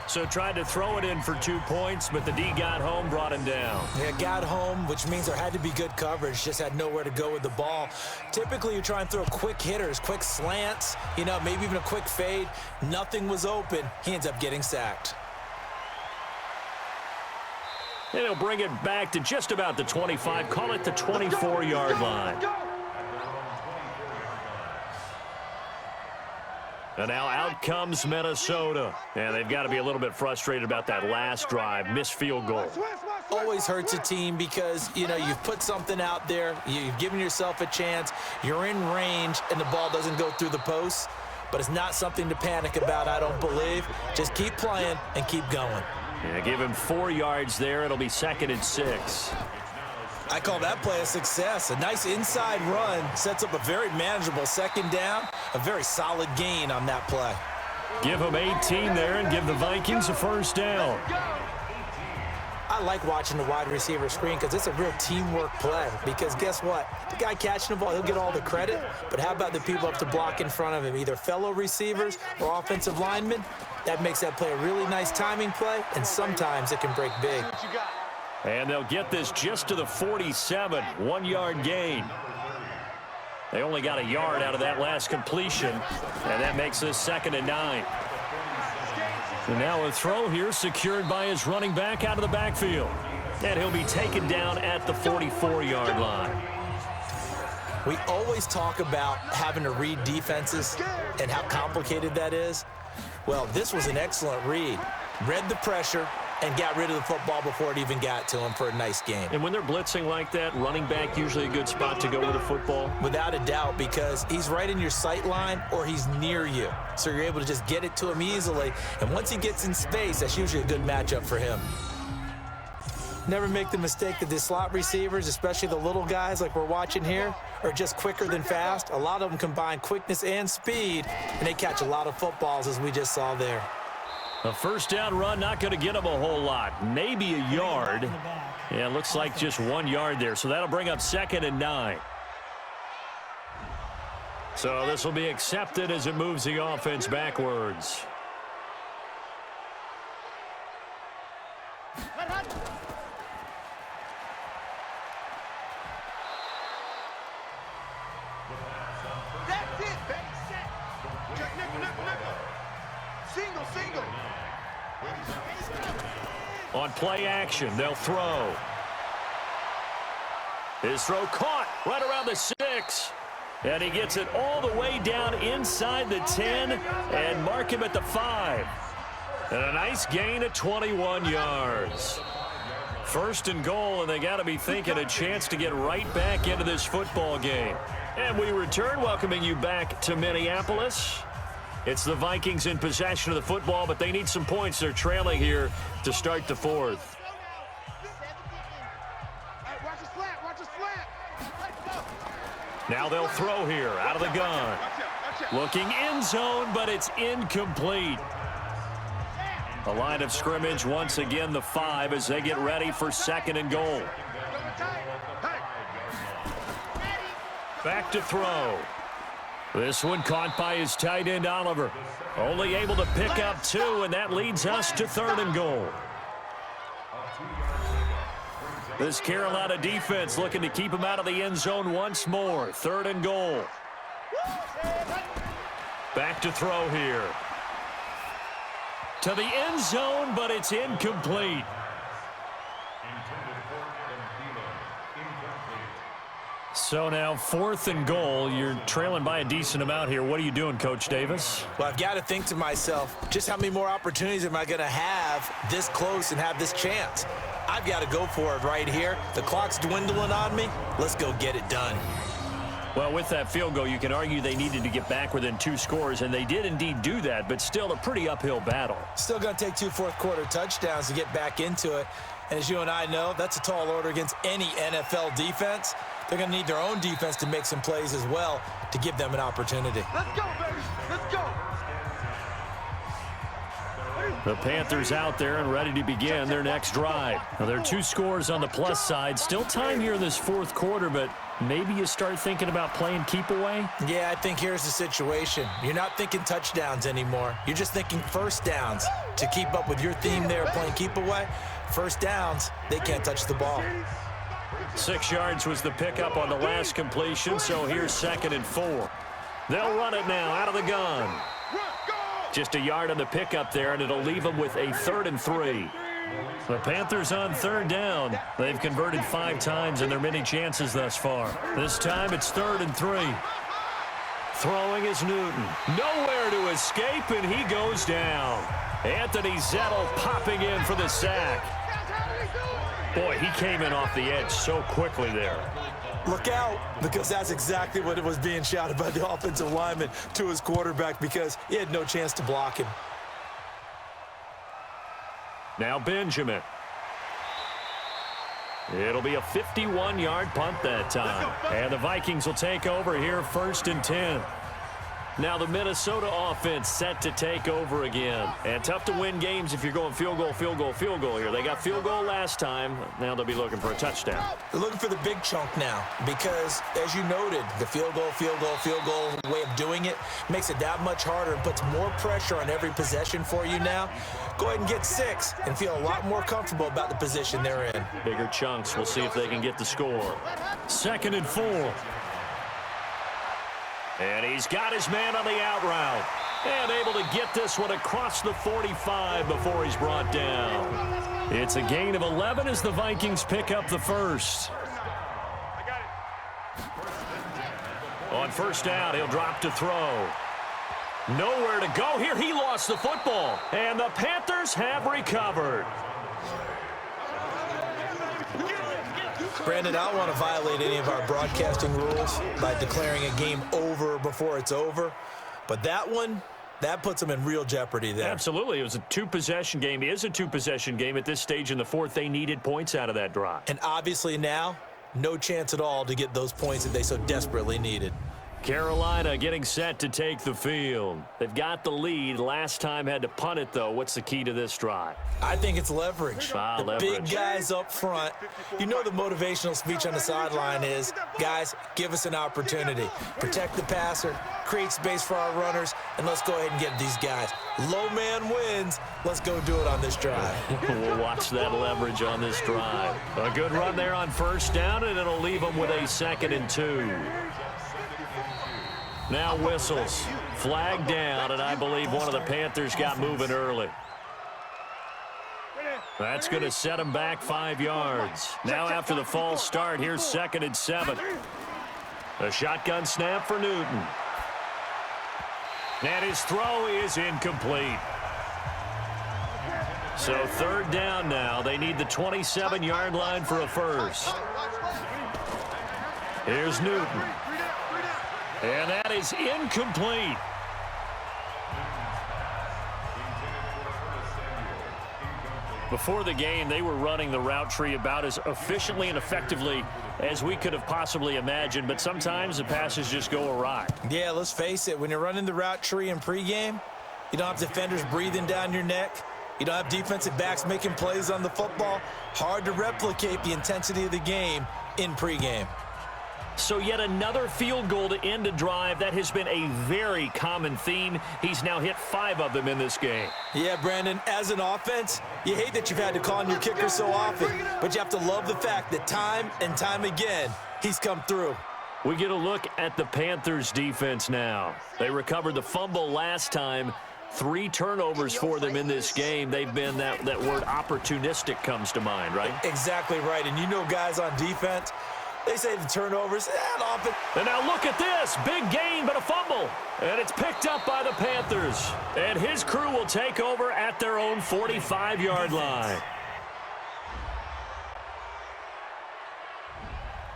Speaker 2: So tried to throw it in for 2 points, but the D got home, brought him down.
Speaker 3: Yeah, got home, which means there had to be good coverage. Just had nowhere to go with the ball. Typically, you try and throw quick hitters, quick slants, maybe even a quick fade. Nothing was open. He ends up getting sacked.
Speaker 2: And he'll bring it back to just about the 25, call it the 24-yard line. And now out comes Minnesota. And they've got to be a little bit frustrated about that last drive, missed field goal.
Speaker 3: Always hurts a team because, you've put something out there, you've given yourself a chance, you're in range, and the ball doesn't go through the posts. But it's not something to panic about, I don't believe. Just keep playing and keep going.
Speaker 2: Yeah, give him 4 yards there. It'll be 2nd and 6.
Speaker 3: I call that play a success. A nice inside run sets up a very manageable 2nd down. A very solid gain on that play.
Speaker 2: Give him 18 there and give the Vikings a 1st down.
Speaker 3: I like watching the wide receiver screen because it's a real teamwork play. Because guess what? The guy catching the ball, he'll get all the credit. But how about the people up to block in front of him, either fellow receivers or offensive linemen? That makes that play a really nice timing play, and sometimes it can break big.
Speaker 2: And they'll get this just to the 47, 1-yard gain. They only got a yard out of that last completion, and that makes this 2nd and 9. And now a throw here secured by his running back out of the backfield. And he'll be taken down at the 44-yard line.
Speaker 3: We always talk about having to read defenses and how complicated that is. Well, this was an excellent read. Read the pressure and got rid of the football before it even got to him for a nice game.
Speaker 2: And when they're blitzing like that, running back usually a good spot to go with the football?
Speaker 3: Without a doubt, because he's right in your sight line or he's near you. So you're able to just get it to him easily. And once he gets in space, that's usually a good matchup for him. Never make the mistake that the slot receivers, especially the little guys like we're watching here, are just quicker than fast. A lot of them combine quickness and speed, and they catch a lot of footballs, as we just saw there.
Speaker 2: A 1st down run, not going to get him a whole lot. Maybe a yard. Yeah, it looks like just 1 yard there. So that'll bring up 2nd and 9. So this will be accepted as it moves the offense backwards.
Speaker 5: Single, single.
Speaker 2: On play action, they'll throw. His throw caught right around the 6. And he gets it all the way down inside the 10 and mark him at the 5. And a nice gain of 21 yards. First and goal, and they got to be thinking a chance to get right back into this football game. And we return, welcoming you back to Minneapolis. It's the Vikings in possession of the football, but they need some points. They're trailing here to start the 4th. Now they'll throw here out of the gun. Looking end zone, but it's incomplete. The line of scrimmage, once again, the 5 as they get ready for 2nd and goal. Back to throw. This one caught by his tight end, Oliver. Only able to pick up 2, and that leads us to 3rd and goal. This Carolina defense looking to keep him out of the end zone once more. 3rd and goal. Back to throw here. To the end zone, but it's incomplete. So now 4th and goal. You're trailing by a decent amount here. What are you doing, Coach Davis?
Speaker 3: Well, I've got to think to myself, just how many more opportunities am I going to have this close and have this chance? I've got to go for it right here. The clock's dwindling on me. Let's go get it done.
Speaker 2: Well, with that field goal, you can argue they needed to get back within 2 scores, and they did indeed do that, but still a pretty uphill battle.
Speaker 3: Still going to take 2 fourth-quarter touchdowns to get back into it. And as you and I know, that's a tall order against any NFL defense. They're going to need their own defense to make some plays as well to give them an opportunity.
Speaker 5: Let's go, baby. Let's go.
Speaker 2: The Panthers out there and ready to begin their next drive. Now, there are 2 scores on the plus side. Still time here in this 4th quarter, but maybe you start thinking about playing keep away?
Speaker 3: Yeah, I think here's the situation. You're not thinking touchdowns anymore. You're just thinking first downs. To keep up with your theme there, playing keep away, first downs, they can't touch the ball.
Speaker 2: 6 yards was the pickup on the last completion, so here's 2nd and 4. They'll run it now out of the gun. Just a yard on the pickup there, and it'll leave them with a 3rd and 3. The Panthers on 3rd down. They've converted 5 times in their many chances thus far. This time it's 3rd and 3. Throwing is Newton. Nowhere to escape, and he goes down. Anthony Zettel popping in for the sack. Boy, he came in off the edge so quickly there.
Speaker 3: Look out, because that's exactly what it was being shouted by the offensive lineman to his quarterback because he had no chance to block him.
Speaker 2: Now Benjamin. It'll be a 51-yard punt that time. And the Vikings will take over here 1st and 10. Now the Minnesota offense set to take over again. And tough to win games if you're going field goal, field goal, field goal here. They got field goal last time. Now they'll be looking for a touchdown.
Speaker 3: They're looking for the big chunk now because, as you noted, the field goal way of doing it makes it that much harder and puts more pressure on every possession for you now. Go ahead and get 6 and feel a lot more comfortable about the position they're in.
Speaker 2: Bigger chunks. We'll see if they can get the score. 2nd and 4. And he's got his man on the out route. And able to get this one across the 45 before he's brought down. It's a gain of 11 as the Vikings pick up the 1st. On 1st down, he'll drop to throw. Nowhere to go here. He lost the football. And the Panthers have recovered.
Speaker 3: Brandon, I don't want to violate any of our broadcasting rules by declaring a game over before it's over. But that one, that puts them in real jeopardy there.
Speaker 2: Absolutely. It was a 2-possession game. It is a 2-possession game at this stage in the 4th. They needed points out of that drive.
Speaker 3: And obviously now, no chance at all to get those points that they so desperately needed.
Speaker 2: Carolina getting set to take the field. They've got the lead. Last time had to punt it, though. What's the key to this drive?
Speaker 3: I think it's leverage.
Speaker 2: Leverage.
Speaker 3: Big guys up front. You know the motivational speech on the sideline is, guys, give us an opportunity. Protect the passer, create space for our runners, and let's go ahead and get these guys. Low man wins. Let's go do it on this drive.
Speaker 2: We'll watch that leverage on this drive. A good run there on 1st down, and it'll leave them with a 2nd and 2. Now whistles. Flag down, and I believe one of the Panthers got moving early. That's going to set him back 5 yards. Now after the false start, here's 2nd and 7. A shotgun snap for Newton. And his throw is incomplete. So 3rd down now. They need the 27-yard line for a first. Here's Newton. And that is incomplete. Before the game, they were running the route tree about as efficiently and effectively as we could have possibly imagined, but sometimes the passes just go awry.
Speaker 3: Yeah, let's face it. When you're running the route tree in pregame, you don't have defenders breathing down your neck. You don't have defensive backs making plays on the football. Hard to replicate the intensity of the game in pregame.
Speaker 2: So yet another field goal to end a drive. That has been a very common theme. He's now hit 5 of them in this game.
Speaker 3: Yeah, Brandon, as an offense, you hate that you've had to call on your kicker so often, but you have to love the fact that time and time again, he's come through.
Speaker 2: We get a look at the Panthers defense now. They recovered the fumble last time. 3 turnovers for them in this game. They've been, that word opportunistic comes to mind, right?
Speaker 3: Exactly right, and you know guys on defense, they say the turnovers, often.
Speaker 2: And now look at this. Big gain, but a fumble. And it's picked up by the Panthers. And his crew will take over at their own 45-yard line.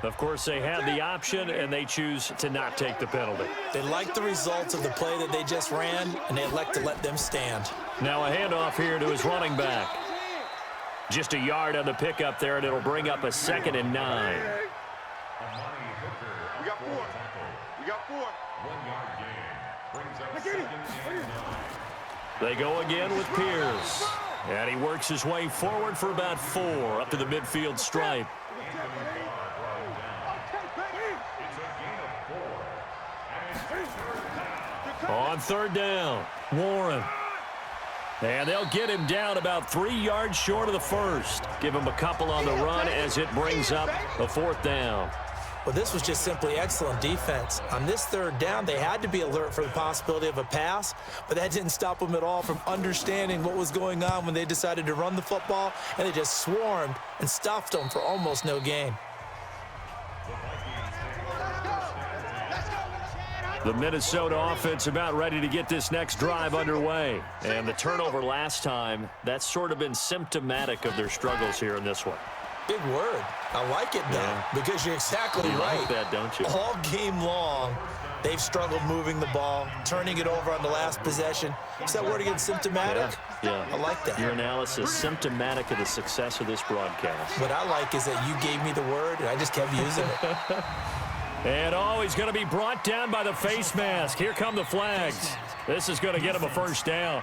Speaker 2: Of course, they had the option, and they choose to not take the penalty.
Speaker 3: They like the results of the play that they just ran, and they elect to let them stand.
Speaker 2: Now a handoff here to his running back. Just a yard on the pickup there, and it'll bring up a 2nd and 9.
Speaker 5: We got 4. We got 4.
Speaker 6: 1-yard gain. Brings up 2nd and 9.
Speaker 2: They go again with Pierce. And he works his way forward for about 4 up to the midfield stripe. On 3rd down, Warren. And they'll get him down about 3 yards short of the first. Give him a couple on the run as it brings up a 4th down.
Speaker 3: Well, this was just simply excellent defense. On this 3rd down, they had to be alert for the possibility of a pass, but that didn't stop them at all from understanding what was going on when they decided to run the football, and they just swarmed and stuffed them for almost no gain.
Speaker 2: The Minnesota offense about ready to get this next drive underway. And the turnover last time, that's sort of been symptomatic of their struggles here in this one.
Speaker 3: Big word. I like it, though, because you're exactly right.
Speaker 2: Like that, don't you?
Speaker 3: All game long, they've struggled moving the ball, turning it over on the last possession. Is that word again, symptomatic?
Speaker 2: Yeah.
Speaker 3: I like that.
Speaker 2: Your analysis, symptomatic of the success of this broadcast.
Speaker 3: What I like is that you gave me the word, and I just kept using it.
Speaker 2: And he's going to be brought down by the face mask. Here come the flags. This is going to get him a 1st down.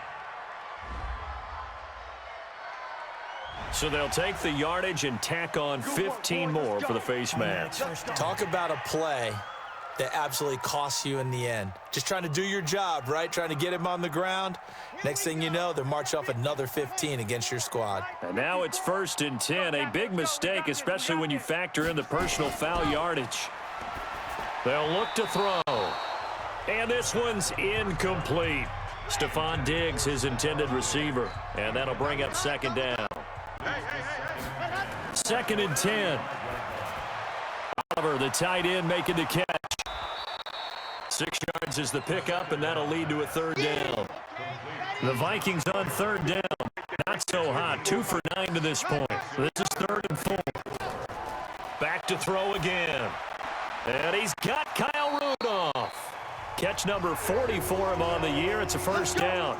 Speaker 2: So they'll take the yardage and tack on 15 more for the face mask.
Speaker 3: Talk about a play that absolutely costs you in the end. Just trying to do your job, right? Trying to get him on the ground. Next thing you know, they're marching off another 15 against your squad.
Speaker 2: And now it's 1st and 10. A big mistake, especially when you factor in the personal foul yardage. They'll look to throw. And this one's incomplete. Stephon Diggs, his intended receiver. And that'll bring up 2nd down. 2nd and 10. Oliver, the tight end, making the catch. 6 yards is the pickup, and that'll lead to a 3rd down. The Vikings on 3rd down. Not so hot. 2 for 9 to this point. This is 3rd and 4. Back to throw again. And he's got Kyle Rudolph. Catch number 40 for him on the year. It's a 1st down.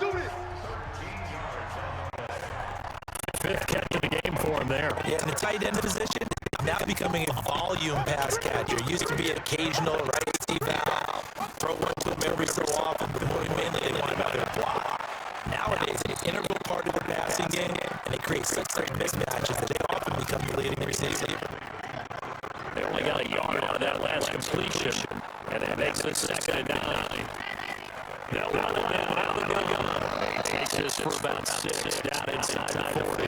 Speaker 2: 5th catch of the game for him there.
Speaker 3: Yeah, in the tight end position, now becoming a volume pass catcher. Used to be an occasional right receiver valve. Throw one to him every so often, but more mainly they want him out there to block. Nowadays, it's an integral part of the passing game, and they create such mismatches that they often become the leading receiver.
Speaker 2: They only got a yard out of that last completion, and it makes it 2nd and 9. Now, out of the gun. He takes this for about 6 down inside the 40.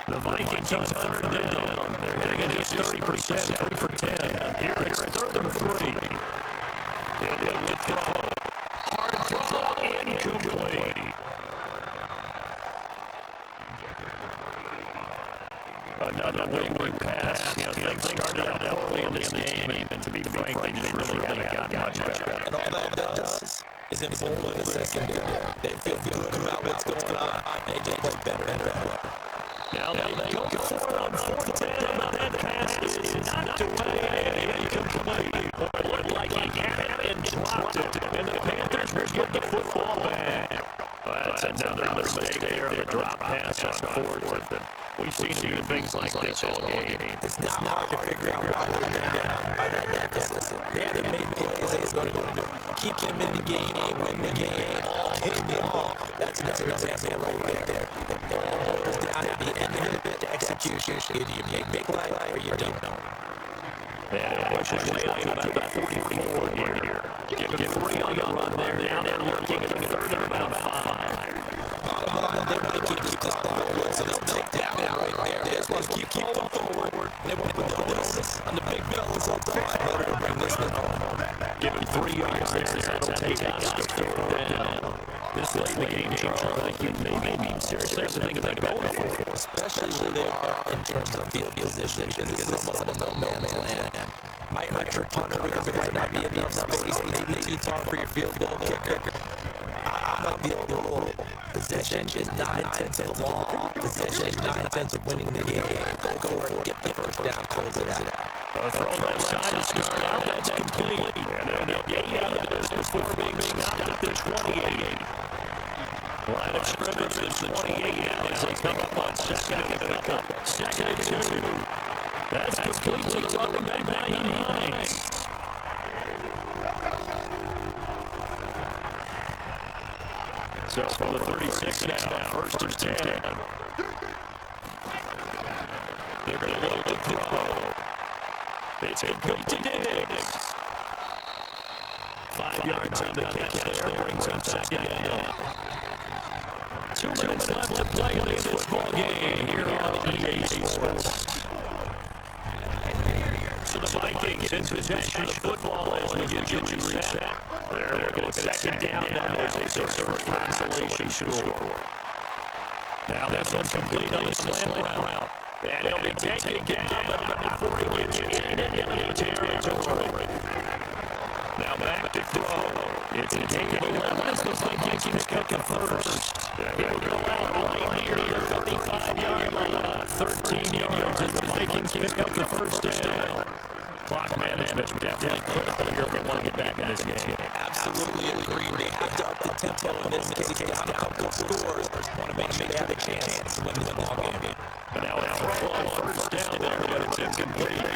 Speaker 2: The Vikings on 3rd down. They're hitting it at 30%, 3 for 10. Here it's 3rd and 3. He'll look to throw. Hard throw, incomplete. Another wayward pass. You know, things started out poorly in this game, and to be frank, they just really haven't gotten much better.
Speaker 3: And all that does is inform the secondary. They feel good about what's going on. They just play better and better.
Speaker 2: Now they go for it on 4th down, and that pass is knocked away and incomplete. It looked like he had it and dropped it, and the Panthers will get the football back. That's another mistake there, the drop pass on 4th. We've seen things like this all game.
Speaker 3: It's not hard to figure out why they're down by that deficit. They haven't made plays they was going to do. Keep them in the game, win the game, hit the ball. That's an example right there. The ball is down at the end of it to execution. Either you make big play or you don't.
Speaker 2: Yeah, which is way up about the 44 here. Give 3 on the run there. Now they're looking at the 3rd and about 5.
Speaker 3: They want to keep this ball going, so they'll take that one right there. They just want to keep them forward. They want to put this on the big fellas all the time. Let them bring this one home.
Speaker 2: Give him 3 yards there. That'll take us to 4th down. This late in the game, Charles, I think you may be seriously thinking about going for it.
Speaker 3: Especially where they are in terms of field position, because this is almost a no-man's land. Might hurt your punter because there might not be enough space. Maybe too tall for your field goal kicker. The field goal position is not intensive long. Position is not intensive winning the game. Go for it, get the first down, close it out.
Speaker 2: Throw that side to start out. That's complete. And they'll get out of this before being stopped at the 28. Line of scrimmage is 28 now as they come up on 2nd and 2. That's completely thrown back by Hines. So for the 36 now, 1st and 10. They're going to look to throw. It's complete to Diggs. 5 yards on the catch there, brings up 2nd down. 2 minutes left to play in this football game here on EA Sports. So the Vikings in possession of football as we get you reset. They're looking at 2nd down now as they search for a consolation score. Now that's complete on the slant route. And he'll be taken down, but before he gets in enemy territory. Now back to throw. It's a game of 11 as the Vikings pick up the first. He'll go out right near the 35-yard line. 13 yards as the Vikings pick up the first down. Clock management definitely critical here if they want to get back in this game.
Speaker 3: Absolutely agree. They have to up the tempo in this case. Down a couple of scores. Want to make sure they have a chance to win the ball game.
Speaker 2: Now a throw on 1st down there, but it's incomplete.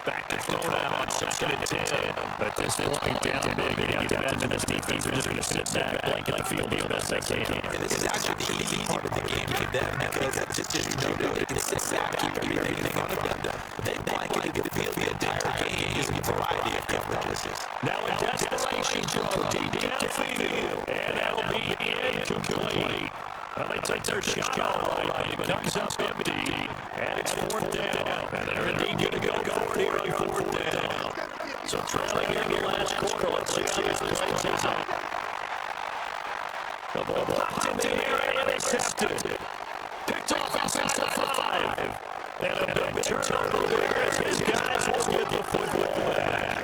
Speaker 2: Back to throw now on 2nd and 10. At this point, down big, you have to imagine this defense are just going to sit back, blanket the field the best they can.
Speaker 3: And this is actually the easy part of the game for them because it's just know that they can sit back, keep everything in front of them. They blanket the field the entire game using a variety of coverages.
Speaker 2: Now a desperation throw deep downfield, and that'll be incomplete. Well, they take their shot all right, but comes up empty, and it's 4th down, and they're indeed going to go for it here on 4th down. So trailing here in the last quarter, let's see how this plays out. The ball popped into the air and intercepted. Picked off inside the 5. And a big turnover there as his guys will get the football back.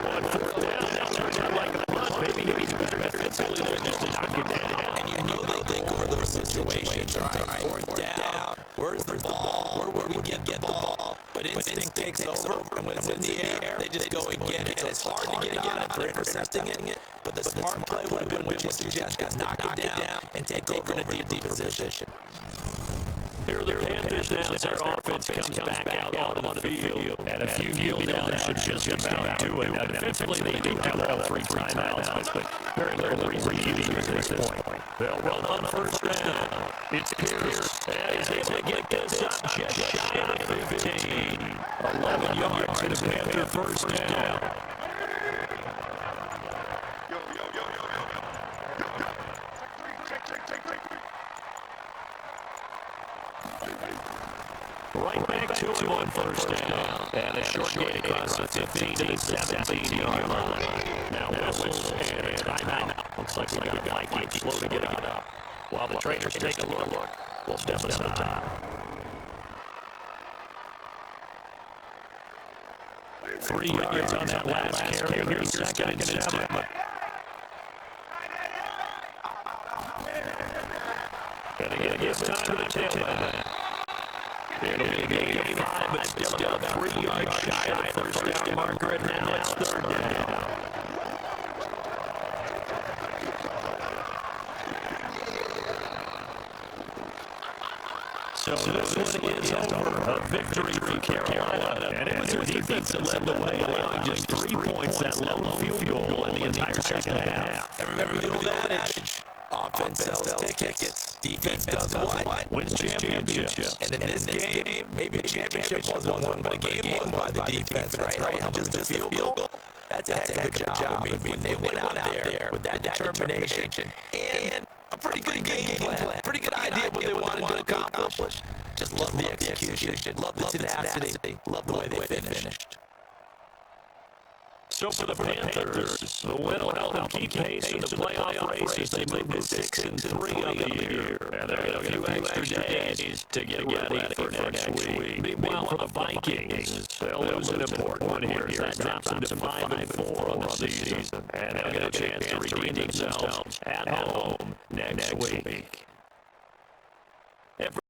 Speaker 2: On 4th down, that turns out like a punt. Maybe he's better defensively than just to knock it down.
Speaker 3: And you know they go for those situations. All right, 4th down. Where's the ball? Where would we get the ball? But instinct takes over, and when it's in the air, they just go and get it. And it's hard to get on it for intercepting it. But the smart play would have been what you suggest, is knock it down and take over in a deep position.
Speaker 2: Here are the Panthers now as their offense comes back out onto the field. And a few kneel down should just about do it. Now defensively they do have all 3 timeouts, but very little reason to use at this point. They'll run on 1st down. It's Pierce, and he's able to get this up just shy of the 15. 11 yards to the Panther 1st down. Right back to him on 1st down. And a short gain across the 15 to the 17-yard line. Now whistles and a timeout. Looks like we got Vikings slow to get it up. While the trainers take a look, we'll step aside. 3 yards on that last carry. Here's second and 7. And again, it's time for the tailback. It'll be a gain of 5, but still a 3-yard shy of the first down marker, and now it's third down. So this one is over. A victory for Carolina. And it was their defense that led the way, allowing just 3 points, that lone field goal in the entire second half.
Speaker 3: And remember the old adage, offense sells tickets, defense does what?
Speaker 2: Wins championships.
Speaker 3: And in this game, maybe a championship wasn't won, but a game won by the defense, right? Not just a field goal. That's a heck of a job. I mean, they went out there with that determination and a pretty good game plan. Pretty good idea what they wanted to accomplish. Just love the execution, love the tenacity, love the way they finished.
Speaker 2: So for the Panthers, the win will help them keep pace in the playoff race as they move to 6-3 on the year. And they've got a few extra days to get ready for next week. Meanwhile, for the Vikings, they'll lose an important one here as that drops them to 5-4 on the season. And they'll get a chance to redeem themselves at home next week.